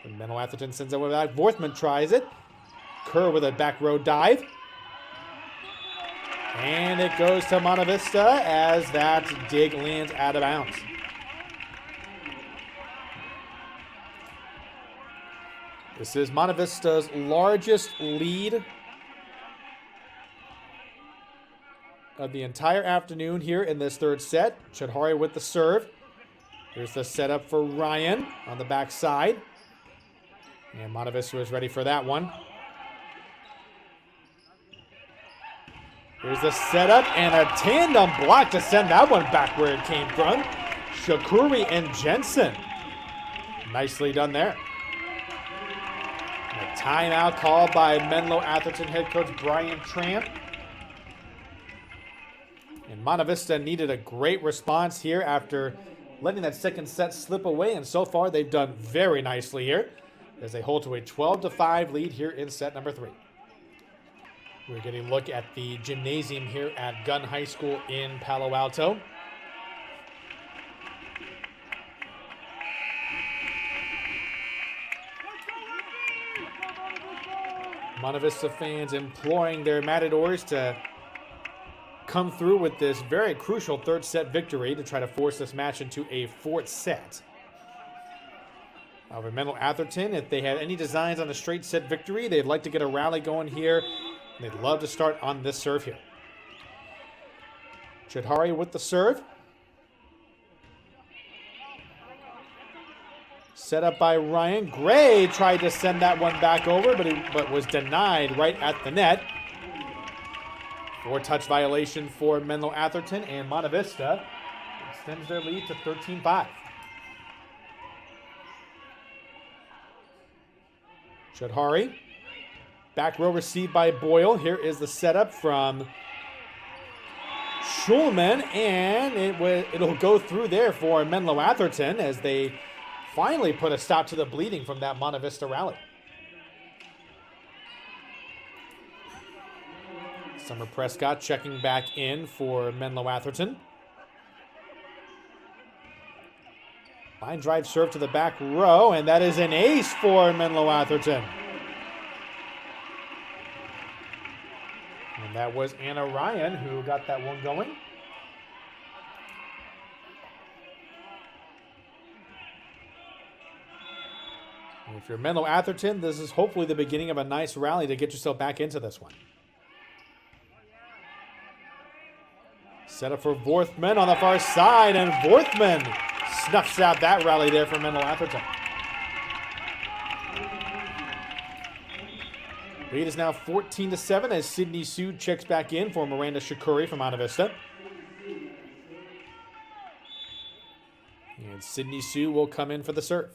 And Menlo-Atherton sends it over back. Vorthman tries it. Kerr with a back row dive. And it goes to Monta Vista as that dig lands out of bounds. This is Monta Vista's largest lead of the entire afternoon here in this third set. Chudhari with the serve. Here's the setup for Ryan on the back side. And Monta Vista is ready for that one. Here's the setup and a tandem block to send that one back where it came from. Shakuri and Jensen. Nicely done there. A timeout called by Menlo-Atherton head coach Brian Tramp. And Monta Vista needed a great response here after letting that second set slip away. And so far they've done very nicely here as they hold to a 12-5 lead here in set number 3. We're getting a look at the gymnasium here at Gunn High School in Palo Alto. Monta Vista fans imploring their Matadors to come through with this very crucial third set victory to try to force this match into a fourth set. However, Menlo-Atherton, if they had any designs on a straight set victory, they'd like to get a rally going here. They'd love to start on this serve here. Chudhari with the serve. Set up by Ryan. Gray tried to send that one back over, but was denied right at the net. 4-touch violation for Menlo-Atherton, and Monta Vista extends their lead to 13-5. Chudhari. Back row received by Boyle. Here is the setup from Schulman, and it'll go through there for Menlo-Atherton as they finally put a stop to the bleeding from that Monta Vista rally. Summer Prescott checking back in for Menlo-Atherton. Line drive serve to the back row, and that is an ace for Menlo-Atherton. And that was Anna Ryan who got that one going. And if you're Menlo-Atherton, this is hopefully the beginning of a nice rally to get yourself back into this one. Set up for Vorthman on the far side, and Vorthman snuffs out that rally there for Menlo-Atherton. Lead is now 14-7 as Sydney Sue checks back in for Miranda Shakuri from Monta Vista. And Sydney Sue will come in for the serve.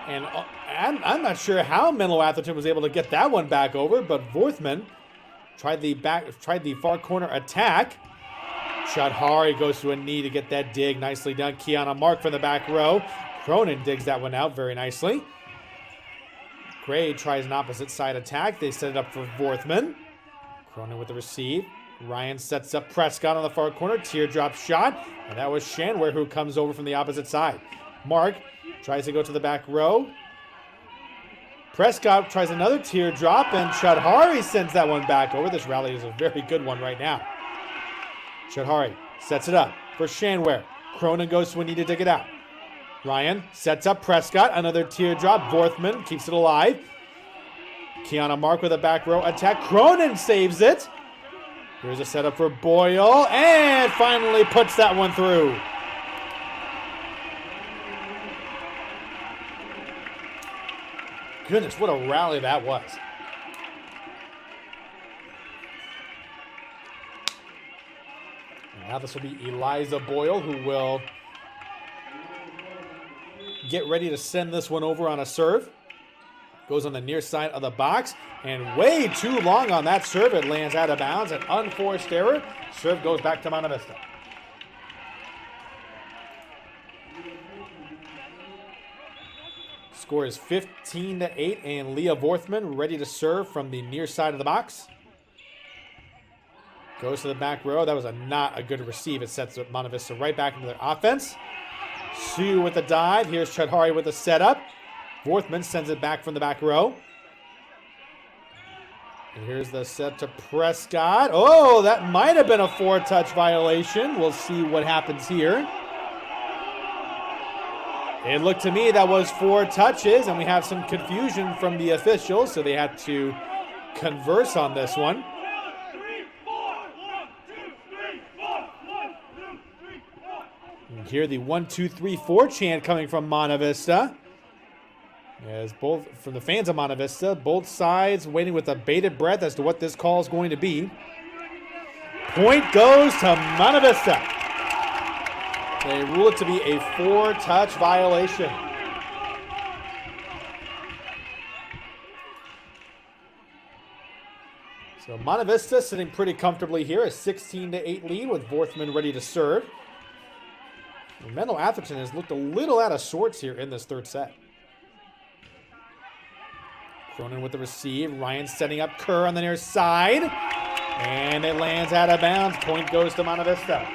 And I'm not sure how Menlo-Atherton was able to get that one back over, but Vorthman tried the far corner attack. Chudhari goes to a knee to get that dig. Nicely done. Kiana Mark from the back row. Cronin digs that one out very nicely. Gray tries an opposite side attack. They set it up for Vorthman. Cronin with the receive. Ryan sets up Prescott on the far corner. Teardrop shot. And that was Shanware who comes over from the opposite side. Mark tries to go to the back row. Prescott tries another teardrop, and Chudhari sends that one back over. This rally is a very good one right now. Chudhari sets it up for Shanware. Cronin goes to a knee to dig it out. Ryan sets up Prescott. Another teardrop. Vorthman keeps it alive. Kiana Mark with a back row attack. Cronin saves it. Here's a setup for Boyle, and finally puts that one through. Goodness, what a rally that was. And now this will be Eliza Boyle who will get ready to send this one over on a serve. Goes on the near side of the box, and way too long on that serve. It lands out of bounds, an unforced error. Serve goes back to Monta Vista. Score is 15-8, and Leah Vorthman ready to serve from the near side of the box. Goes to the back row. That was not a good receive. It sets up Monta Vista right back into their offense. Sue with the dive. Here's Chadhari with the setup. Vorthman sends it back from the back row. And here's the set to Prescott. Oh, that might have been a 4-touch violation. We'll see what happens here. It looked to me that was 4 touches, and we have some confusion from the officials, so they had to converse on this one. And here the 1, 2, 3, 4 chant coming from Monta Vista. As both from the fans of Monta Vista, both sides waiting with a bated breath as to what this call is going to be. Point goes to Monta Vista. They rule it to be a 4-touch violation. So Monta Vista sitting pretty comfortably here, a 16-8 lead with Vorthman ready to serve. Menlo-Atherton has looked a little out of sorts here in this third set. Cronin with the receive. Ryan setting up Kerr on the near side. And it lands out of bounds. Point goes to Monta Vista.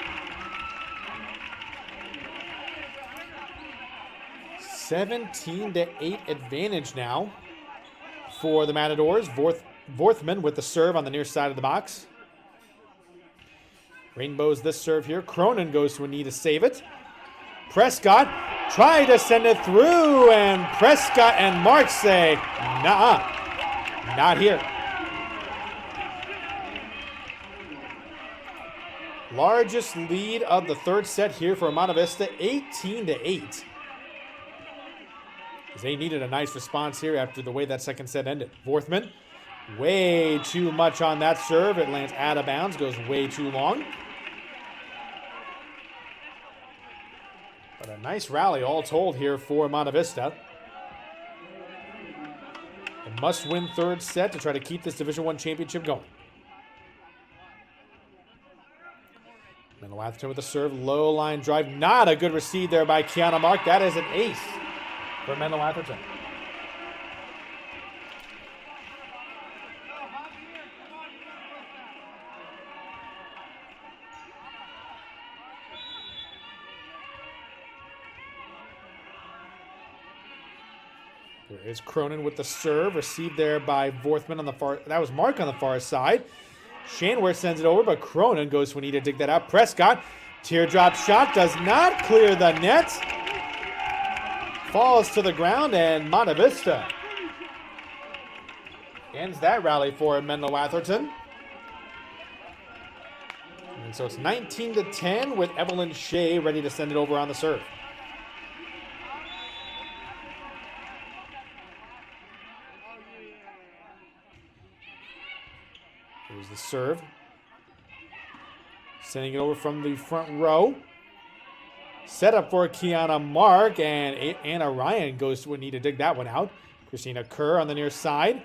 17-8 advantage now for the Matadors. Vorthman with the serve on the near side of the box. Rainbows this serve here. Cronin goes to a knee to save it. Prescott tried to send it through, and Prescott and Mark say, nah, not here. Largest lead of the third set here for Monta Vista, 18-8. As they needed a nice response here after the way that second set ended. Vorthman, way too much on that serve. It lands out of bounds, goes way too long. But a nice rally all told here for Monta Vista. A must-win third set to try to keep this Division I championship going. Menlo-Atherton with the serve, low line drive. Not a good receive there by Kiana Mark. That is an ace for Menlo-Atherton. There is Cronin with the serve, received there by Vorthman on the far. That was Mark on the far side. Shanware sends it over, but Cronin goes to a knee to dig that out. Prescott, teardrop shot, does not clear the net. Falls to the ground, and Monta Vista ends that rally for Menlo-Atherton. And so it's 19-10 with Evelyn Shea ready to send it over on the serve. Here's the serve. Sending it over from the front row. Set up for Kiana Mark, and Anna Ryan goes to a knee to dig that one out. Christina Kerr on the near side.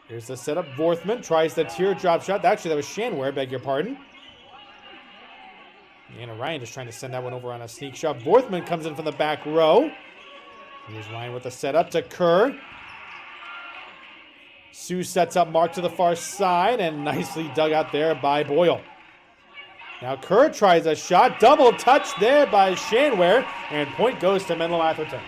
Here's the setup. Vorthman tries the teardrop shot. Actually, that was Shanware, beg your pardon. Anna Ryan just trying to send that one over on a sneak shot. Vorthman comes in from the back row. Here's Ryan with the setup to Kerr. Sue sets up Mark to the far side, and nicely dug out there by Boyle. Now Kerr tries a shot. Double touch there by Shanware, and point goes to Menlo-Atherton.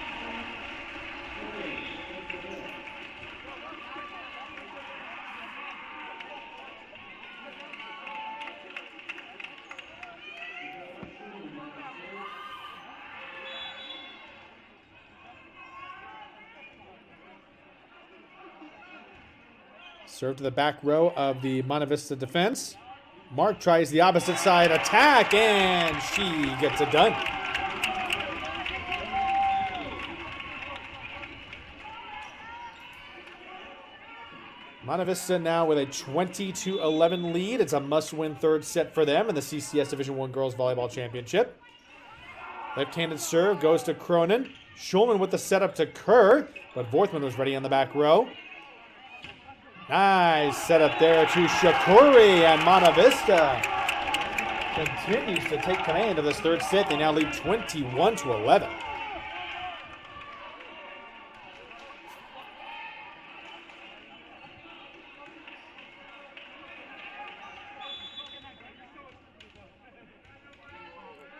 Serve to the back row of the Monta Vista defense. Mark tries the opposite side attack, and she gets it done. Monta Vista now with a 20-11 lead. It's a must-win third set for them in the CCS Division I Girls Volleyball Championship. Left-handed serve goes to Cronin. Schulman with the setup to Kerr, but Vorthman was ready on the back row. Nice setup there to Shakuri, and Monta Vista continues to take command of this third set. They now lead 21-11.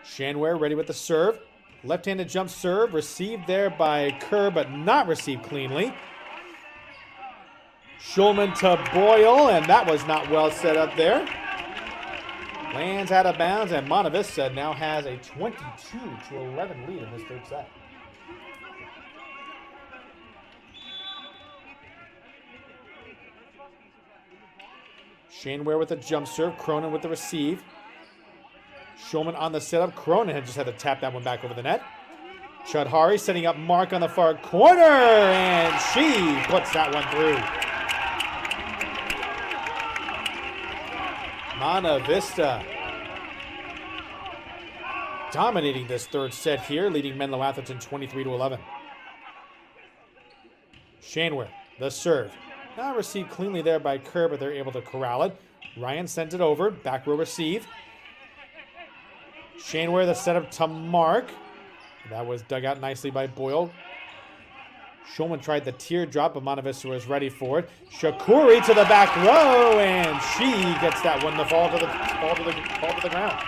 Shanware ready with the serve. Left-handed jump serve, received there by Kerr, but not received cleanly. Schulman to Boyle, and that was not well set up there. Lands out of bounds, and Monta Vista now has a 22-11 lead in this third set. Shane Ware with the jump serve, Cronin with the receive. Schulman on the setup. Cronin had just had to tap that one back over the net. Chudhari setting up Mark on the far corner, and she puts that one through. Monta Vista dominating this third set here, leading Menlo-Atherton 23-11. Shane Ware, the serve. Not received cleanly there by Kerr, but they're able to corral it. Ryan sends it over. Back row receive. Shane Ware, the setup to Mark. That was dug out nicely by Boyle. Schulman tried the teardrop, but Monta Vista was ready for it. Shakuri to the back row, and she gets that one to fall to the ground.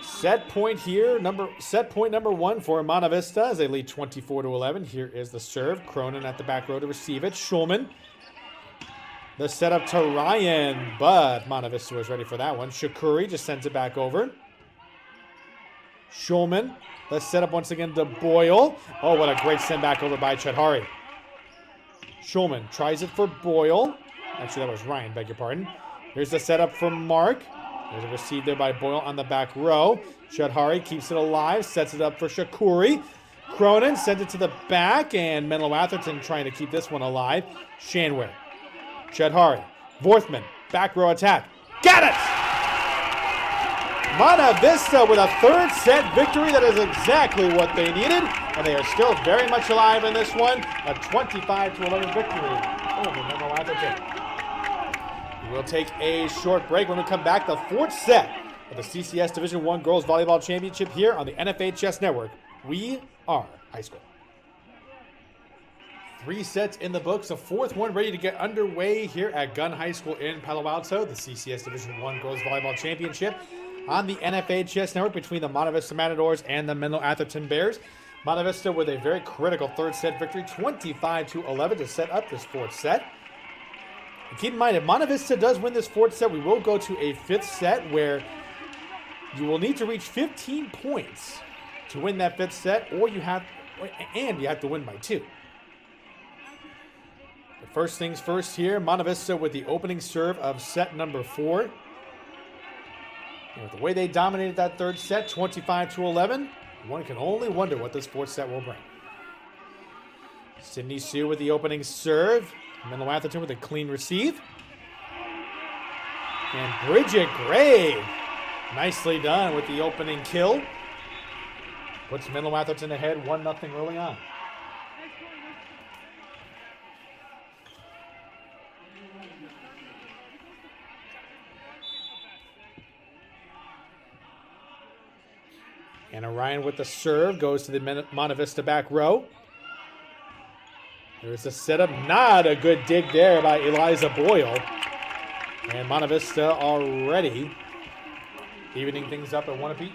Set point here, set point number one for Monta Vista as they lead 24-11. Here is the serve. Cronin at the back row to receive it. Schulman. The setup to Ryan, but Monta Vista was ready for that one. Shakuri just sends it back over. Schulman. The setup once again to Boyle. Oh, what a great send back over by Chudhari. Schulman tries it for Boyle. Actually, that was Ryan, beg your pardon. Here's the setup for Mark. There's a receive there by Boyle on the back row. Chudhari keeps it alive, sets it up for Shakuri. Cronin sends it to the back, and Menlo-Atherton trying to keep this one alive. Shane Ware. Chudhari. Vorthman. Back row attack. Got it! Monta Vista with a third set victory. That is exactly what they needed, and they are still very much alive in this one. A 25-11 victory over Menlo-Atherton. We'll take a short break. When we come back, the fourth set of the CCS Division I Girls Volleyball Championship here on the NFHS Network. We are high school. 3 sets in the books. A fourth one ready to get underway here at Gunn High School in Palo Alto. The CCS Division I Girls Volleyball Championship on the NFHS Network between the Monta Vista Matadors and the Menlo-Atherton Bears. Monta Vista with a very critical third set victory, 25-11 to set up this fourth set. And keep in mind, if Monta Vista does win this fourth set, we will go to a fifth set where you will need to reach 15 points to win that fifth set, or you have to win by 2. But first things first here, Monta Vista with the opening serve of set number 4. And with the way they dominated that third set, 25-11, one can only wonder what this fourth set will bring. Sydney Sue with the opening serve. Menlo-Atherton with a clean receive. And Bridget Gray, nicely done with the opening kill. Puts Menlo-Atherton ahead 1-0 early on. And Orion with the serve goes to the Monta Vista back row. There's a setup, not a good dig there by Eliza Boyle. And Monta Vista already evening things up at 1 apiece.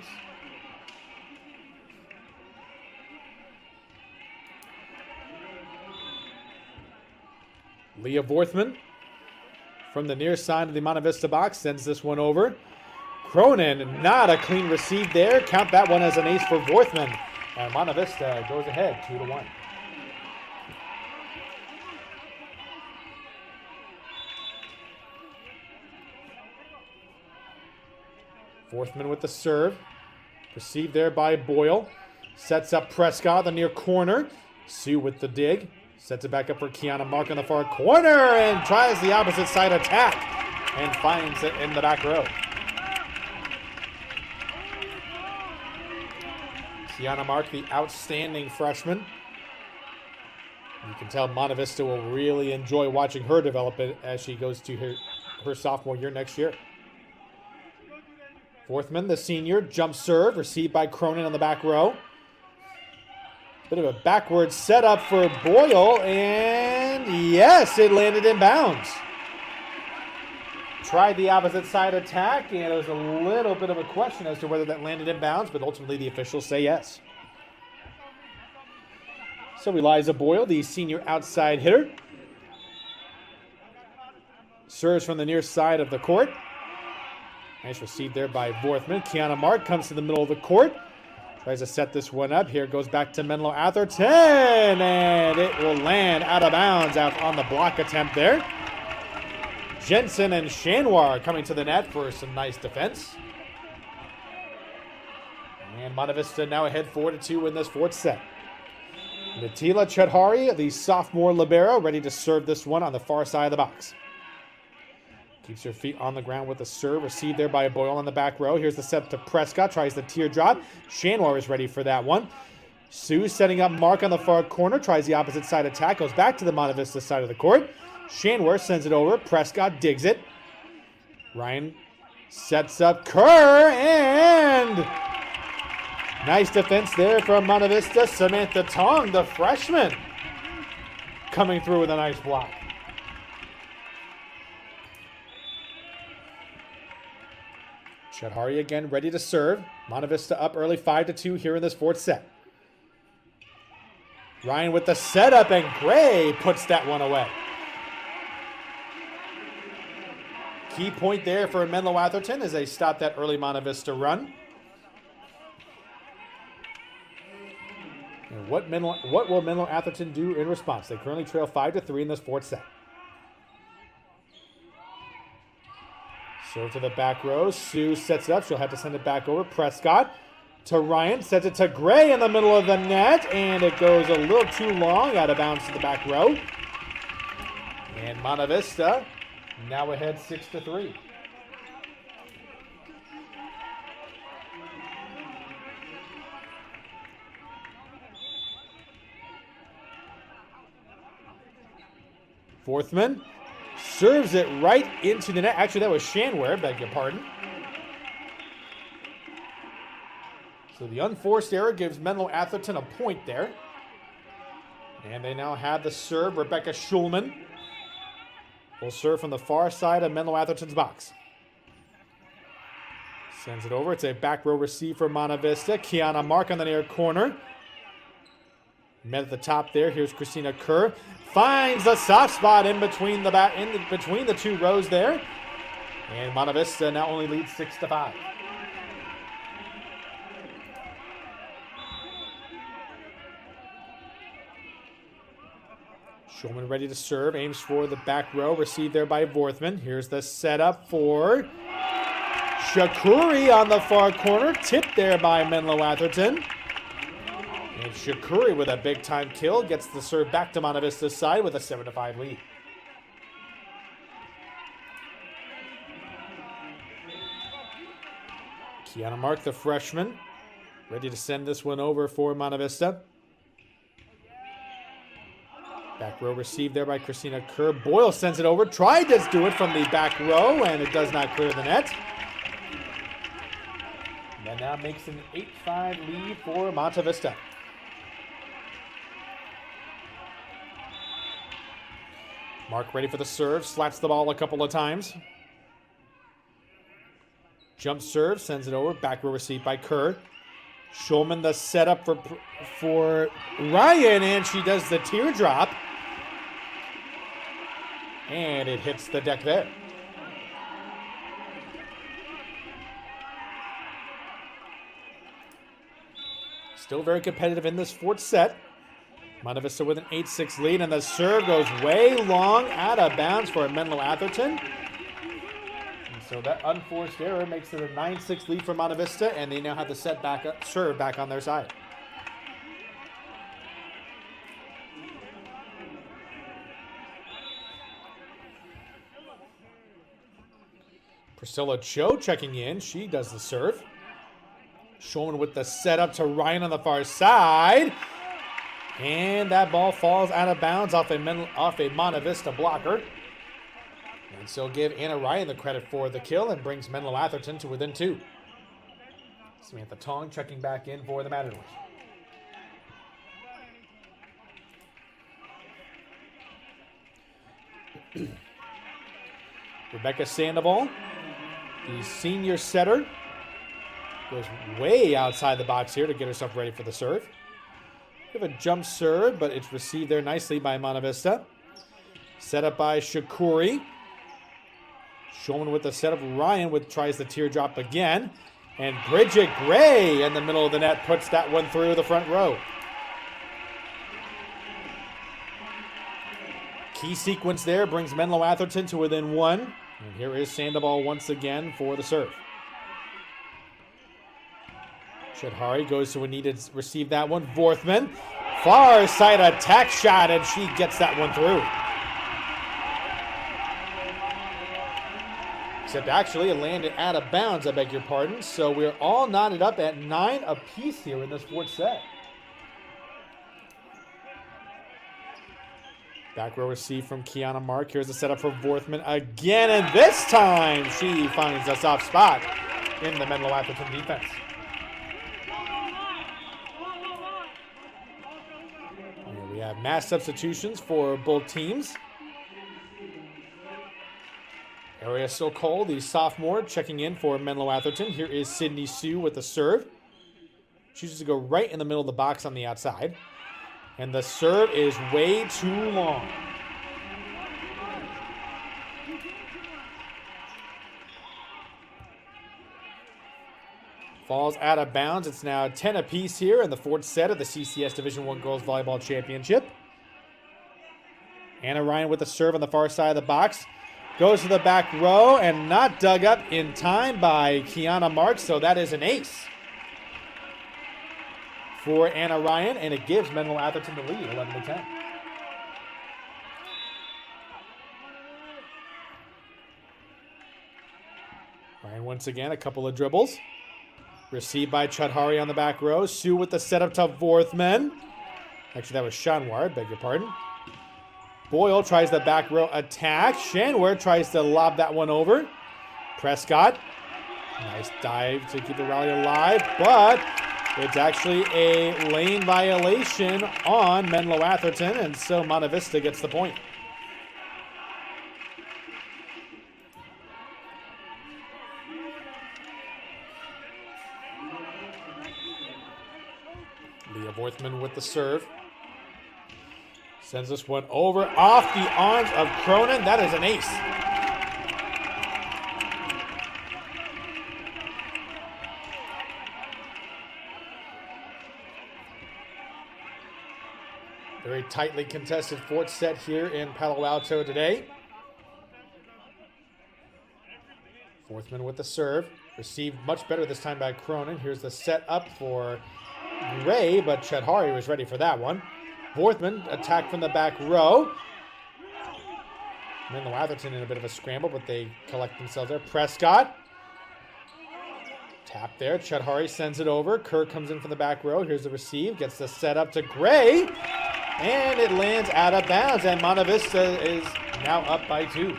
Leah Vorthman from the near side of the Monta Vista box sends this one over. Cronin, not a clean receive there. Count that one as an ace for Vorthman. And Monta Vista goes ahead 2-1. Vorthman with the serve. Received there by Boyle. Sets up Prescott, the near corner. Sue with the dig. Sets it back up for Kiana Mark on the far corner and tries the opposite side attack and finds it in the back row. Kiana Mark, the outstanding freshman. You can tell Monta Vista will really enjoy watching her develop it as she goes to her sophomore year next year. Vorthman, the senior, jump serve, received by Cronin on the back row. Bit of a backward setup for Boyle, and yes, it landed in bounds. tried the opposite side attack, and it was a little bit of a question as to whether that landed in bounds, but ultimately the officials say yes. So Eliza Boyle, the senior outside hitter, serves from the near side of the court. Nice receive there by Vorthman. Kiana Mark comes to the middle of the court. Tries to set this one up. Here it goes back to Menlo-Atherton, and it will land out of bounds out on the block attempt there. Jensen and Shanwar coming to the net for some nice defense. And Monta Vista now ahead 4-2 in this fourth set. Natila Chadhari, the sophomore libero, ready to serve this one on the far side of the box. Keeps her feet on the ground with the serve. Received there by Boyle on the back row. Here's the set to Prescott. Tries the teardrop. Shanwar is ready for that one. Sue setting up Mark on the far corner. Tries the opposite side attack. Goes back to the Monta Vista side of the court. Shanwar sends it over. Prescott digs it. Ryan sets up Kerr, and nice defense there from Monta Vista. Samantha Tong, the freshman, coming through with a nice block. Chadhari again ready to serve. Monta Vista up early 5-2 here in this fourth set. Ryan with the setup, and Gray puts that one away. Key point there for Menlo-Atherton as they stop that early Monta Vista run. And what will Menlo-Atherton do in response? They currently trail 5-3 in this fourth set. Serve to the back row. Sue sets it up. She'll have to send it back over. Prescott to Ryan. Sets it to Gray in the middle of the net. And it goes a little too long, out of bounds to the back row. And Monta Vista now ahead 6-3. Forthman serves it right into the net. Actually, that was Shanwar, beg your pardon. So the unforced error gives Menlo-Atherton a point there. And they now have the serve. Rebecca Schulman will serve from the far side of Menlo-Atherton's box. Sends it over. It's a back row receive for Monta Vista. Kiana Mark on the near corner. Met at the top there. Here's Christina Kerr. Finds the soft spot in between the two rows there. And Monta Vista now only leads 6-5. Schulman ready to serve. Aims for the back row. Received there by Vorthman. Here's the setup for Shakuri on the far corner. Tipped there by Menlo-Atherton. And Shakuri with a big-time kill gets the serve back to Monta Vista's side with a 7-5 lead. Kiana Mark, the freshman, ready to send this one over for Monta Vista. Back row received there by Christina Kerr. Boyle sends it over. Tried to do it from the back row, and it does not clear the net. That now makes an 8-5 lead for Monta Vista. Mark ready for the serve. Slaps the ball a couple of times. Jump serve. Sends it over. Back row received by Kerr. Schulman the setup for Ryan. And she does the teardrop. And it hits the deck there. Still very competitive in this fourth set. Monta Vista with an 8-6 lead, and the serve goes way long, out of bounds for Menlo-Atherton. And so that unforced error makes it a 9-6 lead for Monta Vista, and they now have the serve back on their side. Priscilla Cho checking in. She does the serve. Schulman with the setup to Ryan on the far side. And that ball falls out of bounds off a Monta Vista blocker. And so give Anna Ryan the credit for the kill and brings Menlo-Atherton to within 2. Samantha Tong checking back in for the Matadors. Rebecca Sandoval, the senior setter, goes way outside the box here to get herself ready for the serve. We have a jump serve, but it's received there nicely by Monta Vista. Set up by Shakuri. Showman with the setup. Ryan tries the teardrop again. And Bridget Gray in the middle of the net puts that one through the front row. Key sequence there brings Menlo-Atherton to within one. And here is Sandoval once again for the serve. Chadhari goes to Anita to receive that one. Vorthman, far side attack shot, and she gets that one through. Except actually it landed out of bounds, I beg your pardon. So we're all knotted up at 9 apiece here in this fourth set. Back row receive from Kiana Mark. Here's the setup for Vorthman again, and this time she finds a soft spot in the Menlo-Atherton defense. Here we have mass substitutions for both teams. Aria Sokol, the sophomore, checking in for Menlo-Atherton. Here is Sydney Sue with the serve. Chooses to go right in the middle of the box on the outside. And the serve is way too long. Falls out of bounds. It's now 10 apiece here in the fourth set of the CCS Division I Girls Volleyball Championship. Anna Ryan with the serve on the far side of the box. Goes to the back row and not dug up in time by Kiana Marks, so that is an ace for Anna Ryan, and it gives Menlo-Atherton the lead, 11-10. Ryan once again, a couple of dribbles. Received by Chadhari on the back row. Sue with the setup to Vorthman. Actually, that was Shanwar, beg your pardon. Boyle tries the back row attack. Shanwar tries to lob that one over. Prescott. Nice dive to keep the rally alive, but it's actually a lane violation on Menlo-Atherton, and so Monta Vista gets the point. Leah Vorthman with the serve. Sends this one over off the arms of Cronin. That is an ace. Very tightly contested fourth set here in Palo Alto today. Vorthman with the serve. Received much better this time by Cronin. Here's the set up for Gray, but Chadhari was ready for that one. Vorthman attack from the back row. Menlo-Atherton in a bit of a scramble, but they collect themselves there. Prescott. Tap there. Chadhari sends it over. Kerr comes in from the back row. Here's the receive. Gets the set up to Gray. And it lands out of bounds. And Monta Vista is now up by 2.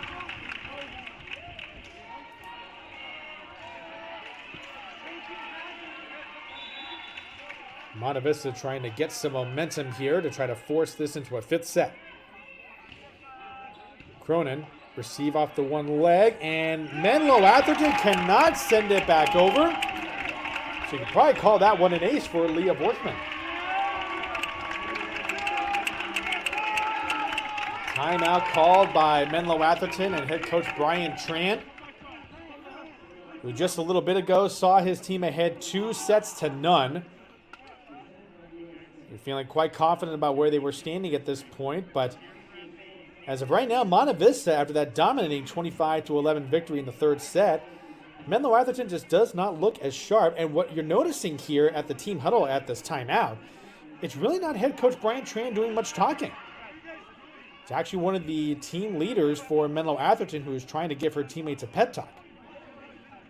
Monta Vista trying to get some momentum here to try to force this into a fifth set. Cronin receive off the one leg, and Menlo-Atherton cannot send it back over. So you can probably call that one an ace for Leah Vorthman. Timeout called by Menlo-Atherton and head coach Brian Tran, who just a little bit ago saw his team ahead 2-0. You're feeling quite confident about where they were standing at this point, but as of right now, Monta Vista, after that dominating 25-11 victory in the third set, Menlo-Atherton just does not look as sharp. And what you're noticing here at the team huddle at this timeout, it's really not head coach Brian Tran doing much talking. It's actually one of the team leaders for Menlo-Atherton who is trying to give her teammates a pep talk.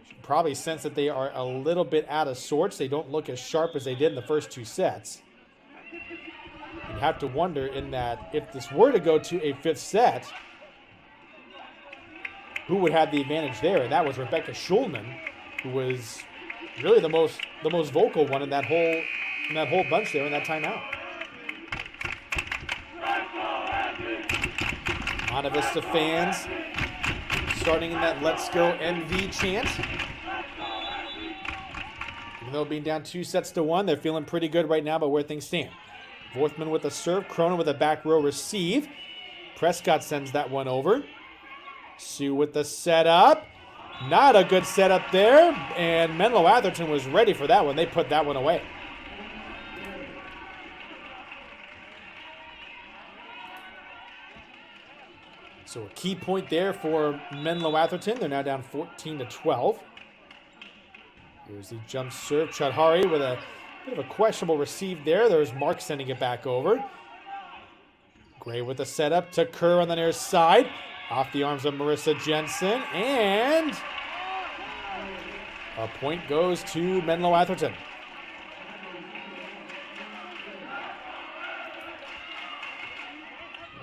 You can probably sense that they are a little bit out of sorts. They don't look as sharp as they did in the first 2 sets. You have to wonder in that if this were to go to a fifth set, who would have the advantage there? And that was Rebecca Schulman, who was really the most vocal one in that whole bunch there in that timeout. Monta Vista fans starting in that Let's Go MV chant. Even though being down 2-1, they're feeling pretty good right now about where things stand. Vorthman with a serve, Cronin with a back row receive. Prescott sends that one over. Sue with the setup. Not a good setup there, and Menlo-Atherton was ready for that one. They put that one away. So a key point there for Menlo-Atherton. They're now down 14-12. Here's the jump serve. Chudhari with a bit of a questionable receive there. There's Mark sending it back over. Gray with the setup to Kerr on the near side. Off the arms of Marissa Jensen. And a point goes to Menlo-Atherton.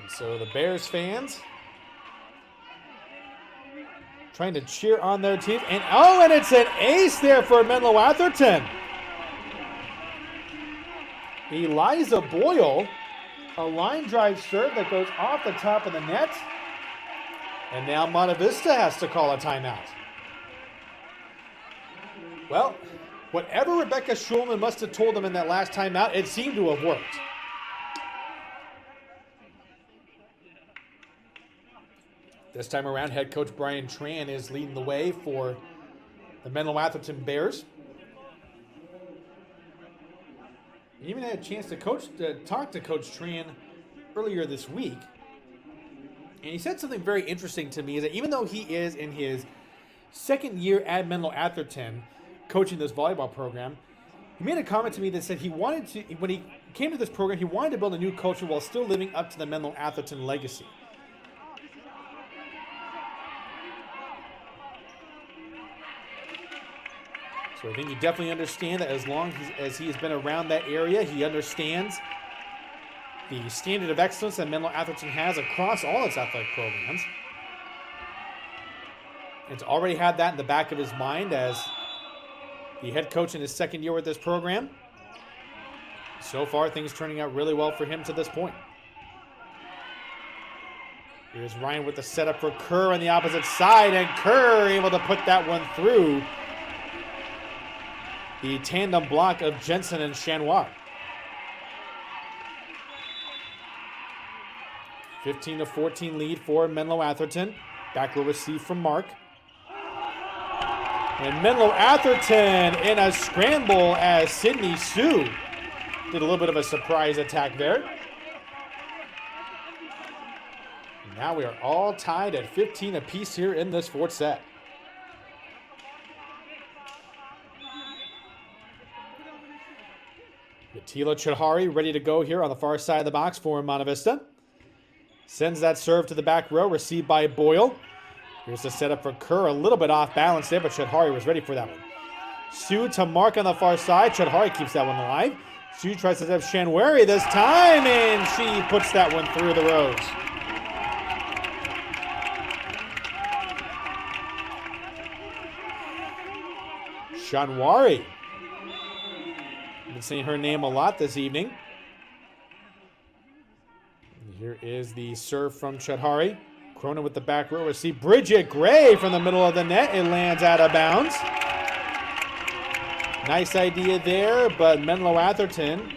And so the Bears fans trying to cheer on their team. And it's an ace there for Menlo-Atherton. Eliza Boyle, a line drive serve that goes off the top of the net. And now Monta Vista has to call a timeout. Well, whatever Rebecca Schulman must have told them in that last timeout, it seemed to have worked. This time around, head coach Brian Tran is leading the way for the Menlo-Atherton Bears. I even had a chance to talk to Coach Tran earlier this week. And he said something very interesting to me, is that even though he is in his second year at Menlo-Atherton coaching this volleyball program, he made a comment to me that said he wanted to, when he came to this program, he wanted to build a new culture while still living up to the Menlo-Atherton legacy. So I think you definitely understand that as long as he has been around that area, he understands the standard of excellence that Menlo-Atherton has across all its athletic programs. And to already have that in the back of his mind as the head coach in his second year with this program. So far, things turning out really well for him to this point. Here's Ryan with the setup for Kerr on the opposite side, and Kerr able to put that one through the tandem block of Jensen and Chanoir. 15-14 lead for Menlo-Atherton. Back row receive from Mark. And Menlo-Atherton in a scramble as Sydney Sue did a little bit of a surprise attack there. Now we are all tied at 15 apiece here in this fourth set. Matila Chudhari ready to go here on the far side of the box for Monta Vista. Sends that serve to the back row, received by Boyle. Here's the setup for Kerr, a little bit off balance there, but Chudhari was ready for that one. Sue to Mark on the far side. Chudhari keeps that one alive. Sue tries to set up Shanwari this time, and she puts that one through the rows. Shanwari. I've been seeing her name a lot this evening. And here is the serve from Chudhari. Cronin with the back row. We see Bridget Gray from the middle of the net. It lands out of bounds. Nice idea there, but Menlo-Atherton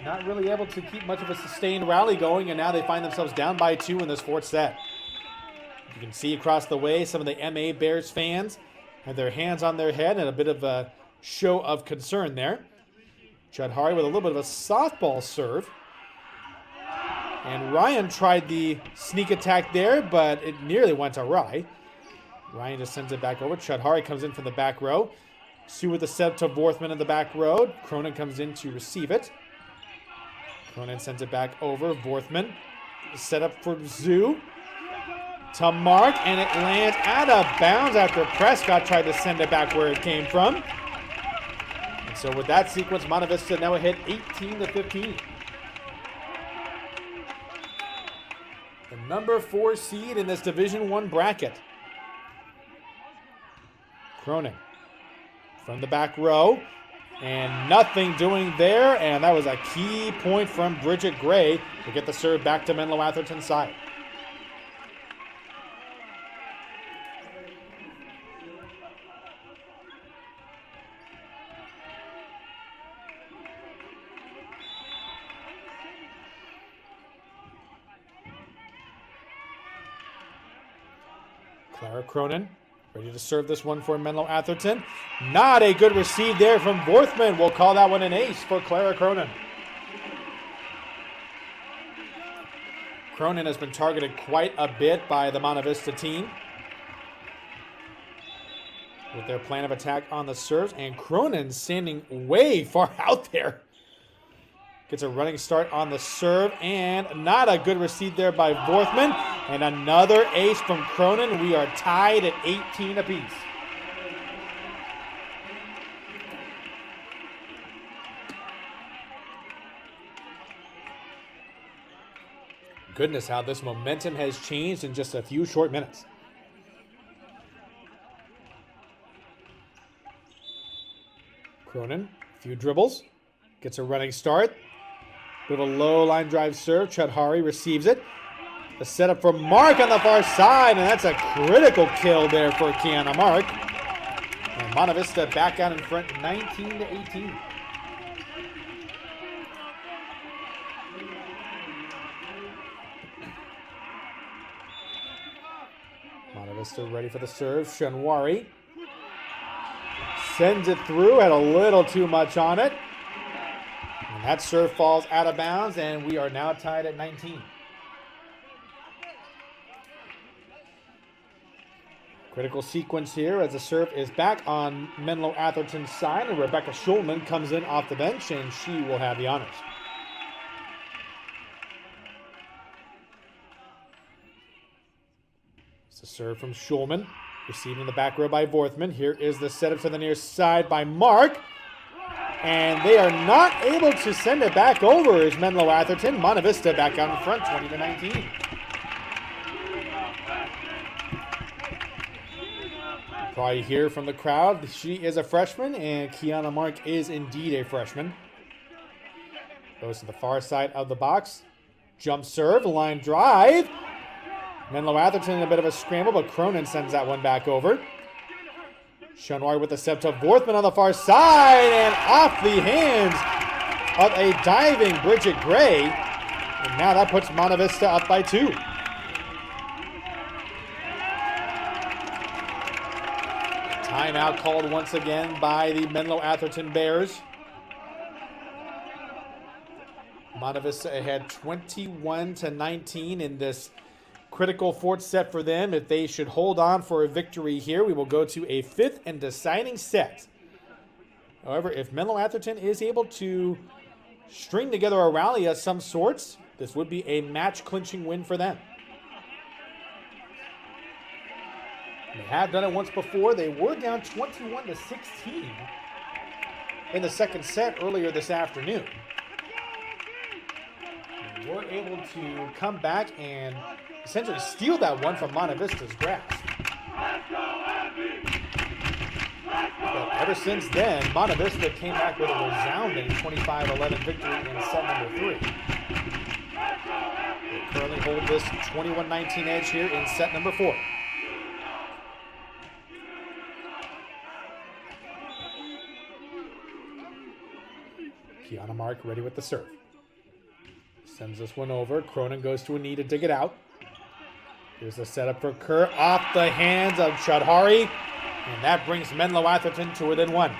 not really able to keep much of a sustained rally going, and now they find themselves down by 2 in this fourth set. You can see across the way some of the MA Bears fans have their hands on their head and a bit of a show of concern there. Chudhari with a little bit of a softball serve. And Ryan tried the sneak attack there, but it nearly went awry. Ryan just sends it back over. Chudhari comes in from the back row. Sue with the set to Vorthman in the back row. Cronin comes in to receive it. Cronin sends it back over. Vorthman set up for Zoo. To Mark, and it lands out of bounds after Prescott tried to send it back where it came from. And so with that sequence, Monta Vista now hit 18-15. The number 4 seed in this Division I bracket. Cronin from the back row, and nothing doing there, and that was a key point from Bridget Gray to get the serve back to Menlo-Atherton's side. Clara Cronin ready to serve this one for Menlo-Atherton. Not a good receive there from Vorthman. We'll call that one an ace for Clara Cronin. Cronin has been targeted quite a bit by the Monta Vista team with their plan of attack on the serves, and Cronin standing way far out there. Gets a running start on the serve, and not a good receive there by Vorthman. And another ace from Cronin. We are tied at 18 apiece. Goodness, how this momentum has changed in just a few short minutes. Cronin, a few dribbles, gets a running start. Bit of a low line drive serve. Chudhari receives it. A setup for Mark on the far side, and that's a critical kill there for Kiana Mark. And Monta Vista back out in front, 19-18. Monta Vista ready for the serve. Shanwari sends it through, had a little too much on it. And that serve falls out of bounds, and we are now tied at 19. Critical sequence here as the serve is back on Menlo-Atherton's side, and Rebecca Schulman comes in off the bench, and she will have the honors. It's a serve from Schulman, received in the back row by Vorthman. Here is the setup to the near side by Mark, and they are not able to send it back over as Menlo-Atherton. Monta Vista back out in front, 20-19. Probably hear from the crowd, she is a freshman, and Kiana Mark is indeed a freshman. Goes to the far side of the box. Jump serve, line drive. Menlo-Atherton in a bit of a scramble, but Cronin sends that one back over. Shanwari with the step to Vorthman on the far side, and off the hands of a diving Bridget Gray. And now that puts Monta Vista up by 2. Timeout called once again by the Menlo-Atherton Bears. Monta Vista ahead 21-19 in this critical fourth set for them. If they should hold on for a victory here, we will go to a fifth and deciding set. However, if Menlo-Atherton is able to string together a rally of some sorts, this would be a match-clinching win for them. They have done it once before. They were down 21-16 in the second set earlier this afternoon. They were able to come back and essentially steal that one from Monta Vista's grasp. But ever since then, Monta Vista came back with a resounding 25-11 victory in set number 3. They currently hold this 21-19 edge here in set number 4. Kiana Mark ready with the serve. Sends this one over. Cronin goes to a knee to dig it out. Here's the setup for Kerr off the hands of Chudhari. And that brings Menlo-Atherton to within 1.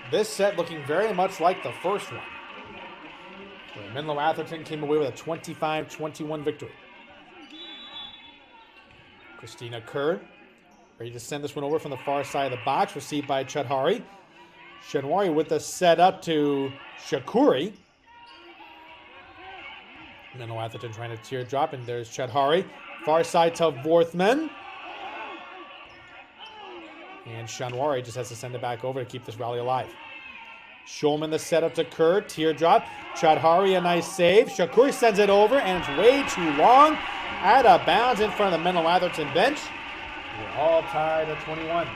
This set looking very much like the first one, where Menlo-Atherton came away with a 25-21 victory. Christina Kerr ready to send this one over from the far side of the box, received by Chudhari. Shanwari with the setup to Shakuri. Menlo-Atherton trying to teardrop, and there's Chudhari. Far side to Vorthman. And Shanwari just has to send it back over to keep this rally alive. Schulman the setup to Kerr, teardrop. Chudhari a nice save. Shakuri sends it over, and it's way too long. Out of bounds in front of the Menlo-Atherton bench. We're all tied at 21.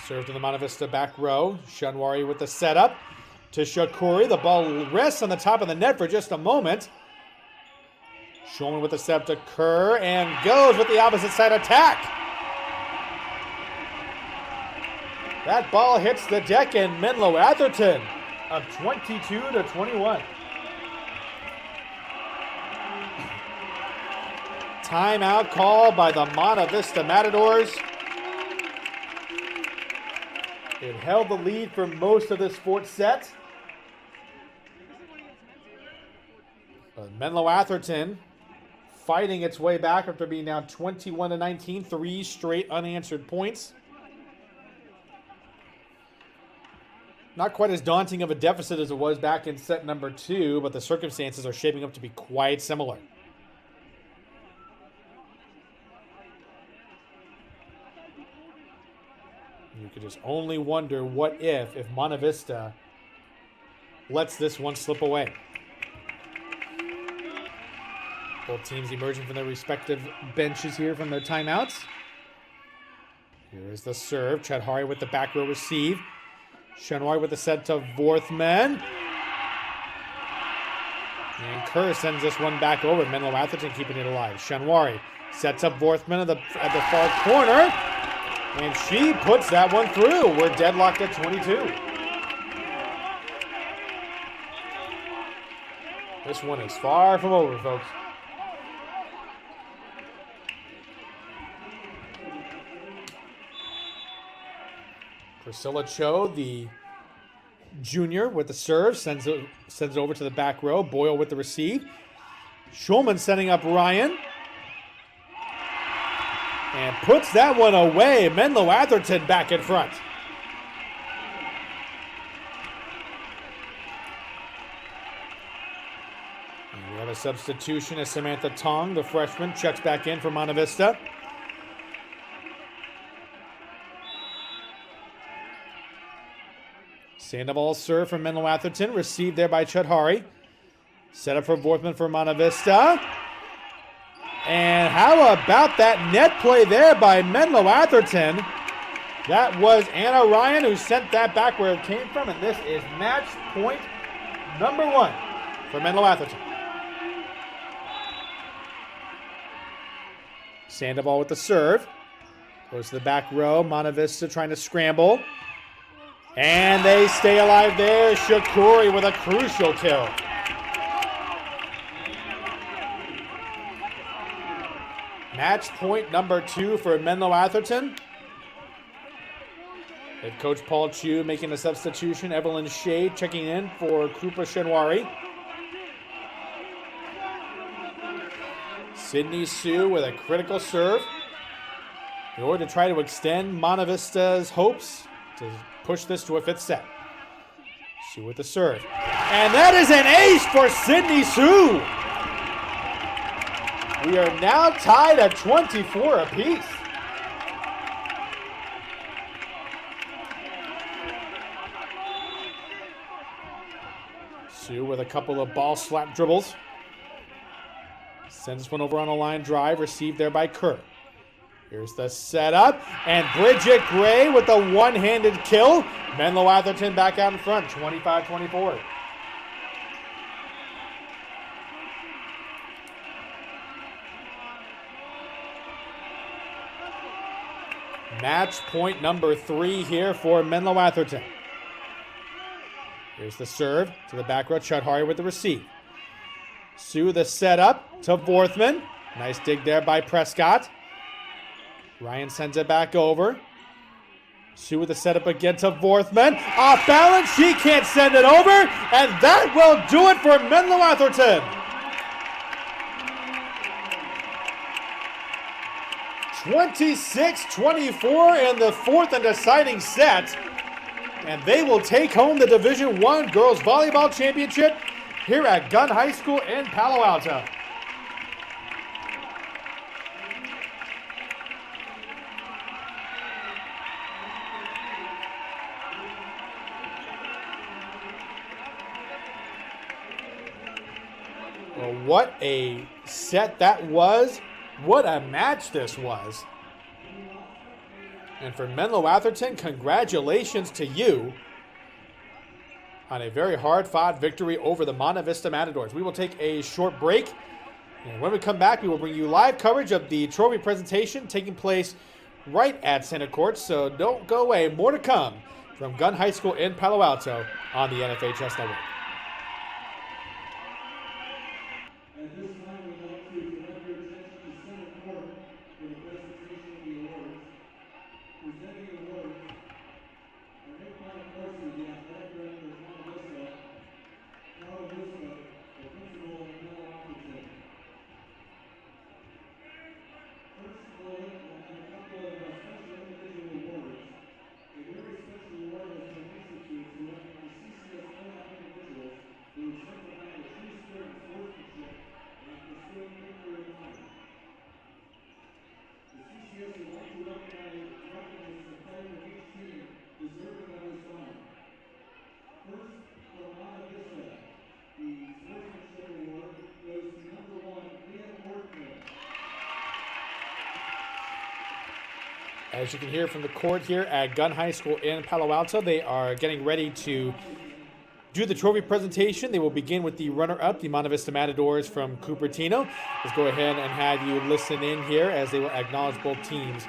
Serve to the Monta Vista back row. Shanwari with the setup to Shakuri. The ball rests on the top of the net for just a moment. Schulman with the setup to Kerr and goes with the opposite side attack. That ball hits the deck and Menlo-Atherton up 22-21. Timeout call by the Monta Vista Matadors. It held the lead for most of this fourth set. But Menlo-Atherton fighting its way back after being now 21-19, 3 straight unanswered points. Not quite as daunting of a deficit as it was back in set number 2, but the circumstances are shaping up to be quite similar. You could just only wonder what if Monta Vista lets this one slip away. Both teams emerging from their respective benches here from their timeouts. Here is the serve. Chadhari with the back row receive. Shenwari with the set to Vorthman. And Kerr sends this one back over. Menlo-Atherton keeping it alive. Shenwari sets up Vorthman at the far corner. And she puts that one through. We're deadlocked at 22. This one is far from over, folks. Priscilla Cho, the junior, with the serve, sends it over to the back row. Boyle with the receive. Schulman setting up Ryan. And puts that one away. Menlo-Atherton back in front. And we have a substitution as Samantha Tong, the freshman, checks back in for Monta Vista. Sandoval serve from Menlo-Atherton, received there by Chudhari. Set up for Vorthman for Monta Vista. And how about that net play there by Menlo-Atherton? That was Anna Ryan who sent that back where it came from, and this is match point number 1 for Menlo-Atherton. Sandoval with the serve. Goes to the back row. Monta Vista trying to scramble. And they stay alive there. Shakuri with a crucial kill. Match point number 2 for Menlo-Atherton. Head coach Paul Chu making a substitution. Evelyn Shade checking in for Krupa Shenwari. Sydney Sue with a critical serve in order to try to extend Monta Vista's hopes to push this to a 5th set. Sue with the serve. And that is an ace for Sydney Sue. We are now tied at 24 apiece. Sue with a couple of ball slap dribbles. Sends this one over on a line drive, received there by Kerr. Here's the setup, and Bridget Gray with the one-handed kill. Menlo-Atherton back out in front, 25-24. Match point number 3 here for Menlo-Atherton. Here's the serve to the back row. Chudhari with the receive. Sue the setup to Vorthman. Nice dig there by Prescott. Ryan sends it back over. Sue with the setup again to Vorthman. Off balance, she can't send it over. And that will do it for Menlo-Atherton. 26-24 in the 4th and deciding set. And they will take home the Division I Girls Volleyball Championship here at Gunn High School in Palo Alto. Well, what a set that was. What a match this was. And for Menlo-Atherton, congratulations to you on a very hard-fought victory over the Monta Vista Matadors. We will take a short break, and when we come back, we will bring you live coverage of the trophy presentation taking place right at center court, so don't go away. More to come from Gunn High School in Palo Alto on the NFHS Network. At this time, we'd like to direct your attention to center court for the presentation of the awards. Presenting awards are Nick Monacorsi, the athletic director of Monta Vista, Carl Vista, the principal of Menlo-Atherton. First, we'll look at a couple of special individual awards. A very special award has been instituted to recognize CCS co-op individuals who exemplify the true spirit of sportsmanship and pursuing victory in life. The CCS would like to recognize the player of each team deserving of this honor. First, from Monta Vista, the sportsmanship award goes to number 1, Leah Ortman. As you can hear from the court here at Gunn High School in Palo Alto, they are getting ready to do the trophy presentation. They will begin with the runner-up, the Monta Vista Matadors from Cupertino. Let's go ahead and have you listen in here as they will acknowledge both teams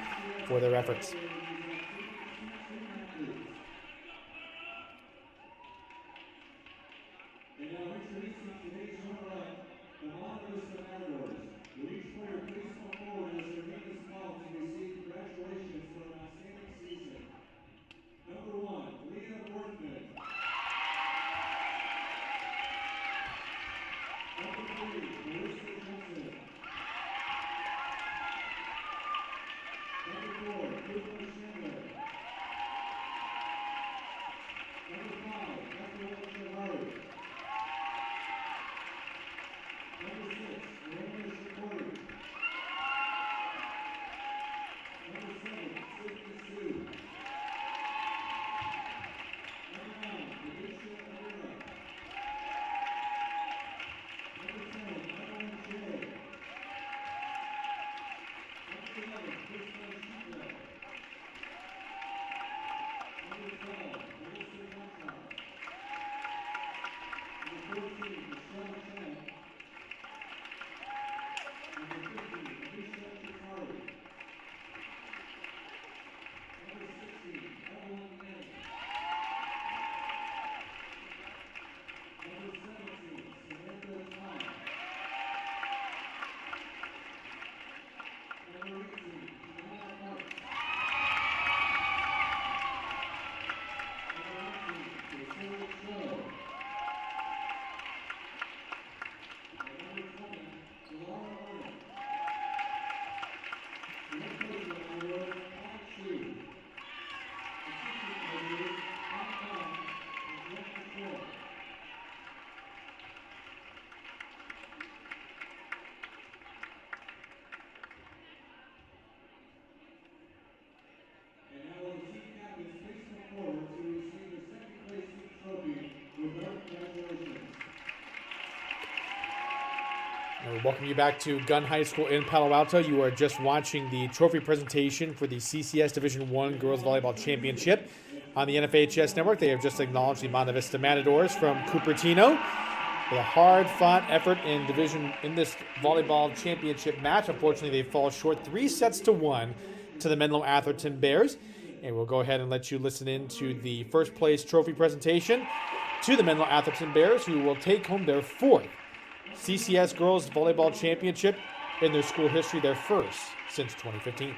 for their efforts. And now introducing today's runner-up, the Monta Vista Matadors. Will each player please come forward as their name is called to receive congratulations for an outstanding season. Number 1, Leah Ortman. Number 3, Melissa Johnson. Number 4, Cooper Schindler. Number 5, Ethelwyn Shavard. Number 6, Ramona Shakori. Number 7, Sydney Sue. Number 9, Alicia Herrera. Number 10, Evelyn Shea. Number 11, Kristen Sheetle. Number 12, Melissa Monta. Number 14, Michelle Chen. Number 50, Alicia Chikari. Number 16, Evelyn Yang. Number 17, Samantha Tom. Number 18, Gianna Marks. Number 19, Priscilla Cho. And number 20, Laura Arnold. The head coach of the award, Pat Chu. Assistant coaches, Pat Tom and Jeff McCoy. And now will the team captains please come forward to receive the second place team trophy with our congratulations. And we welcome you back to Gunn High School in Palo Alto. You are just watching the trophy presentation for the CCS Division I Girls Volleyball Championship on the NFHS Network. They have just acknowledged the Monta Vista Matadors from Cupertino with a hard-fought effort in this volleyball championship match. Unfortunately, they fall short 3-1 to the Menlo-Atherton Bears. And we'll go ahead and let you listen in to the first place trophy presentation to the Menlo-Atherton Bears, who will take home their 4th CCS Girls Volleyball Championship in their school history, their first since 2015.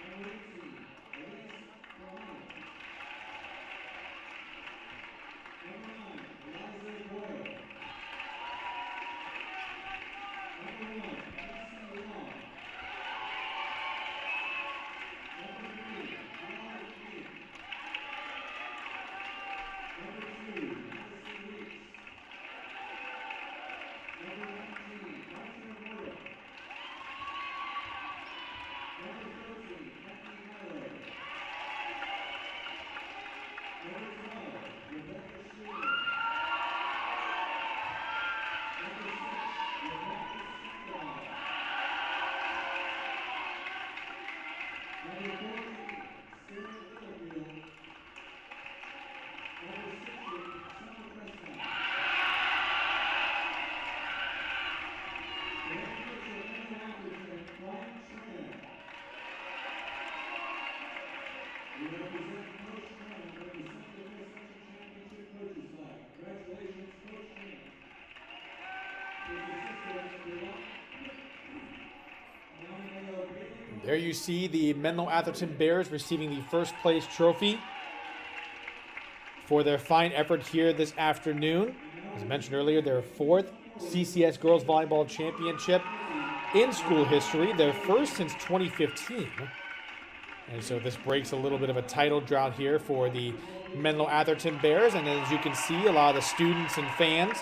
Number 18, There you see the Menlo-Atherton Bears receiving the first place trophy for their fine effort here this afternoon. As I mentioned earlier, their fourth CCS Girls Volleyball Championship in school history, their first since 2015. And so this breaks a little bit of a title drought here for the Menlo-Atherton Bears. And as you can see, a lot of the students and fans,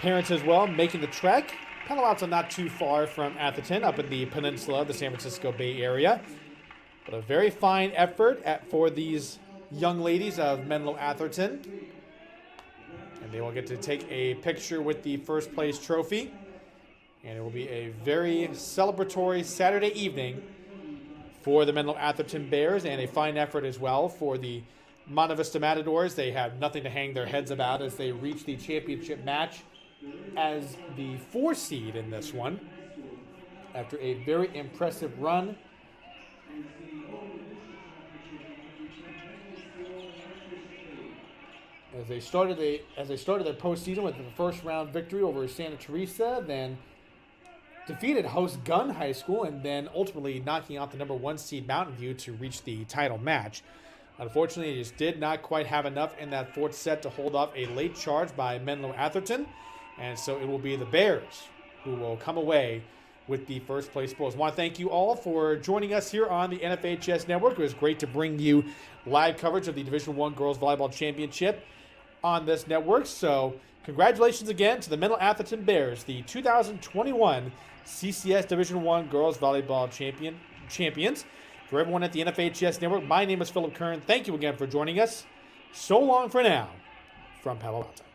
parents as well, making the trek. Palo Alto not too far from Atherton, up in the peninsula of the San Francisco Bay Area. But a very fine effort for these young ladies of Menlo-Atherton. And they will get to take a picture with the first place trophy. And it will be a very celebratory Saturday evening for the Menlo-Atherton Bears, and a fine effort as well for the Monta Vista Matadors. They have nothing to hang their heads about as they reach the championship match as the 4 seed in this one after a very impressive run. As they started their postseason with the first round victory over Santa Teresa, then defeated host Gunn High School, and then ultimately knocking out the number 1 seed Mountain View to reach the title match. Unfortunately, they just did not quite have enough in that 4th set to hold off a late charge by Menlo-Atherton, and so it will be the Bears who will come away with the first place spoils. I want to thank you all for joining us here on the NFHS Network. It was great to bring you live coverage of the Division I Girls Volleyball Championship on this network. So congratulations again to the Menlo-Atherton Bears, the 2021 CCS Division I Girls Volleyball Champions. For everyone at the NFHS Network, my name is Philip Kern. Thank you again for joining us. So long for now from Palo Alto.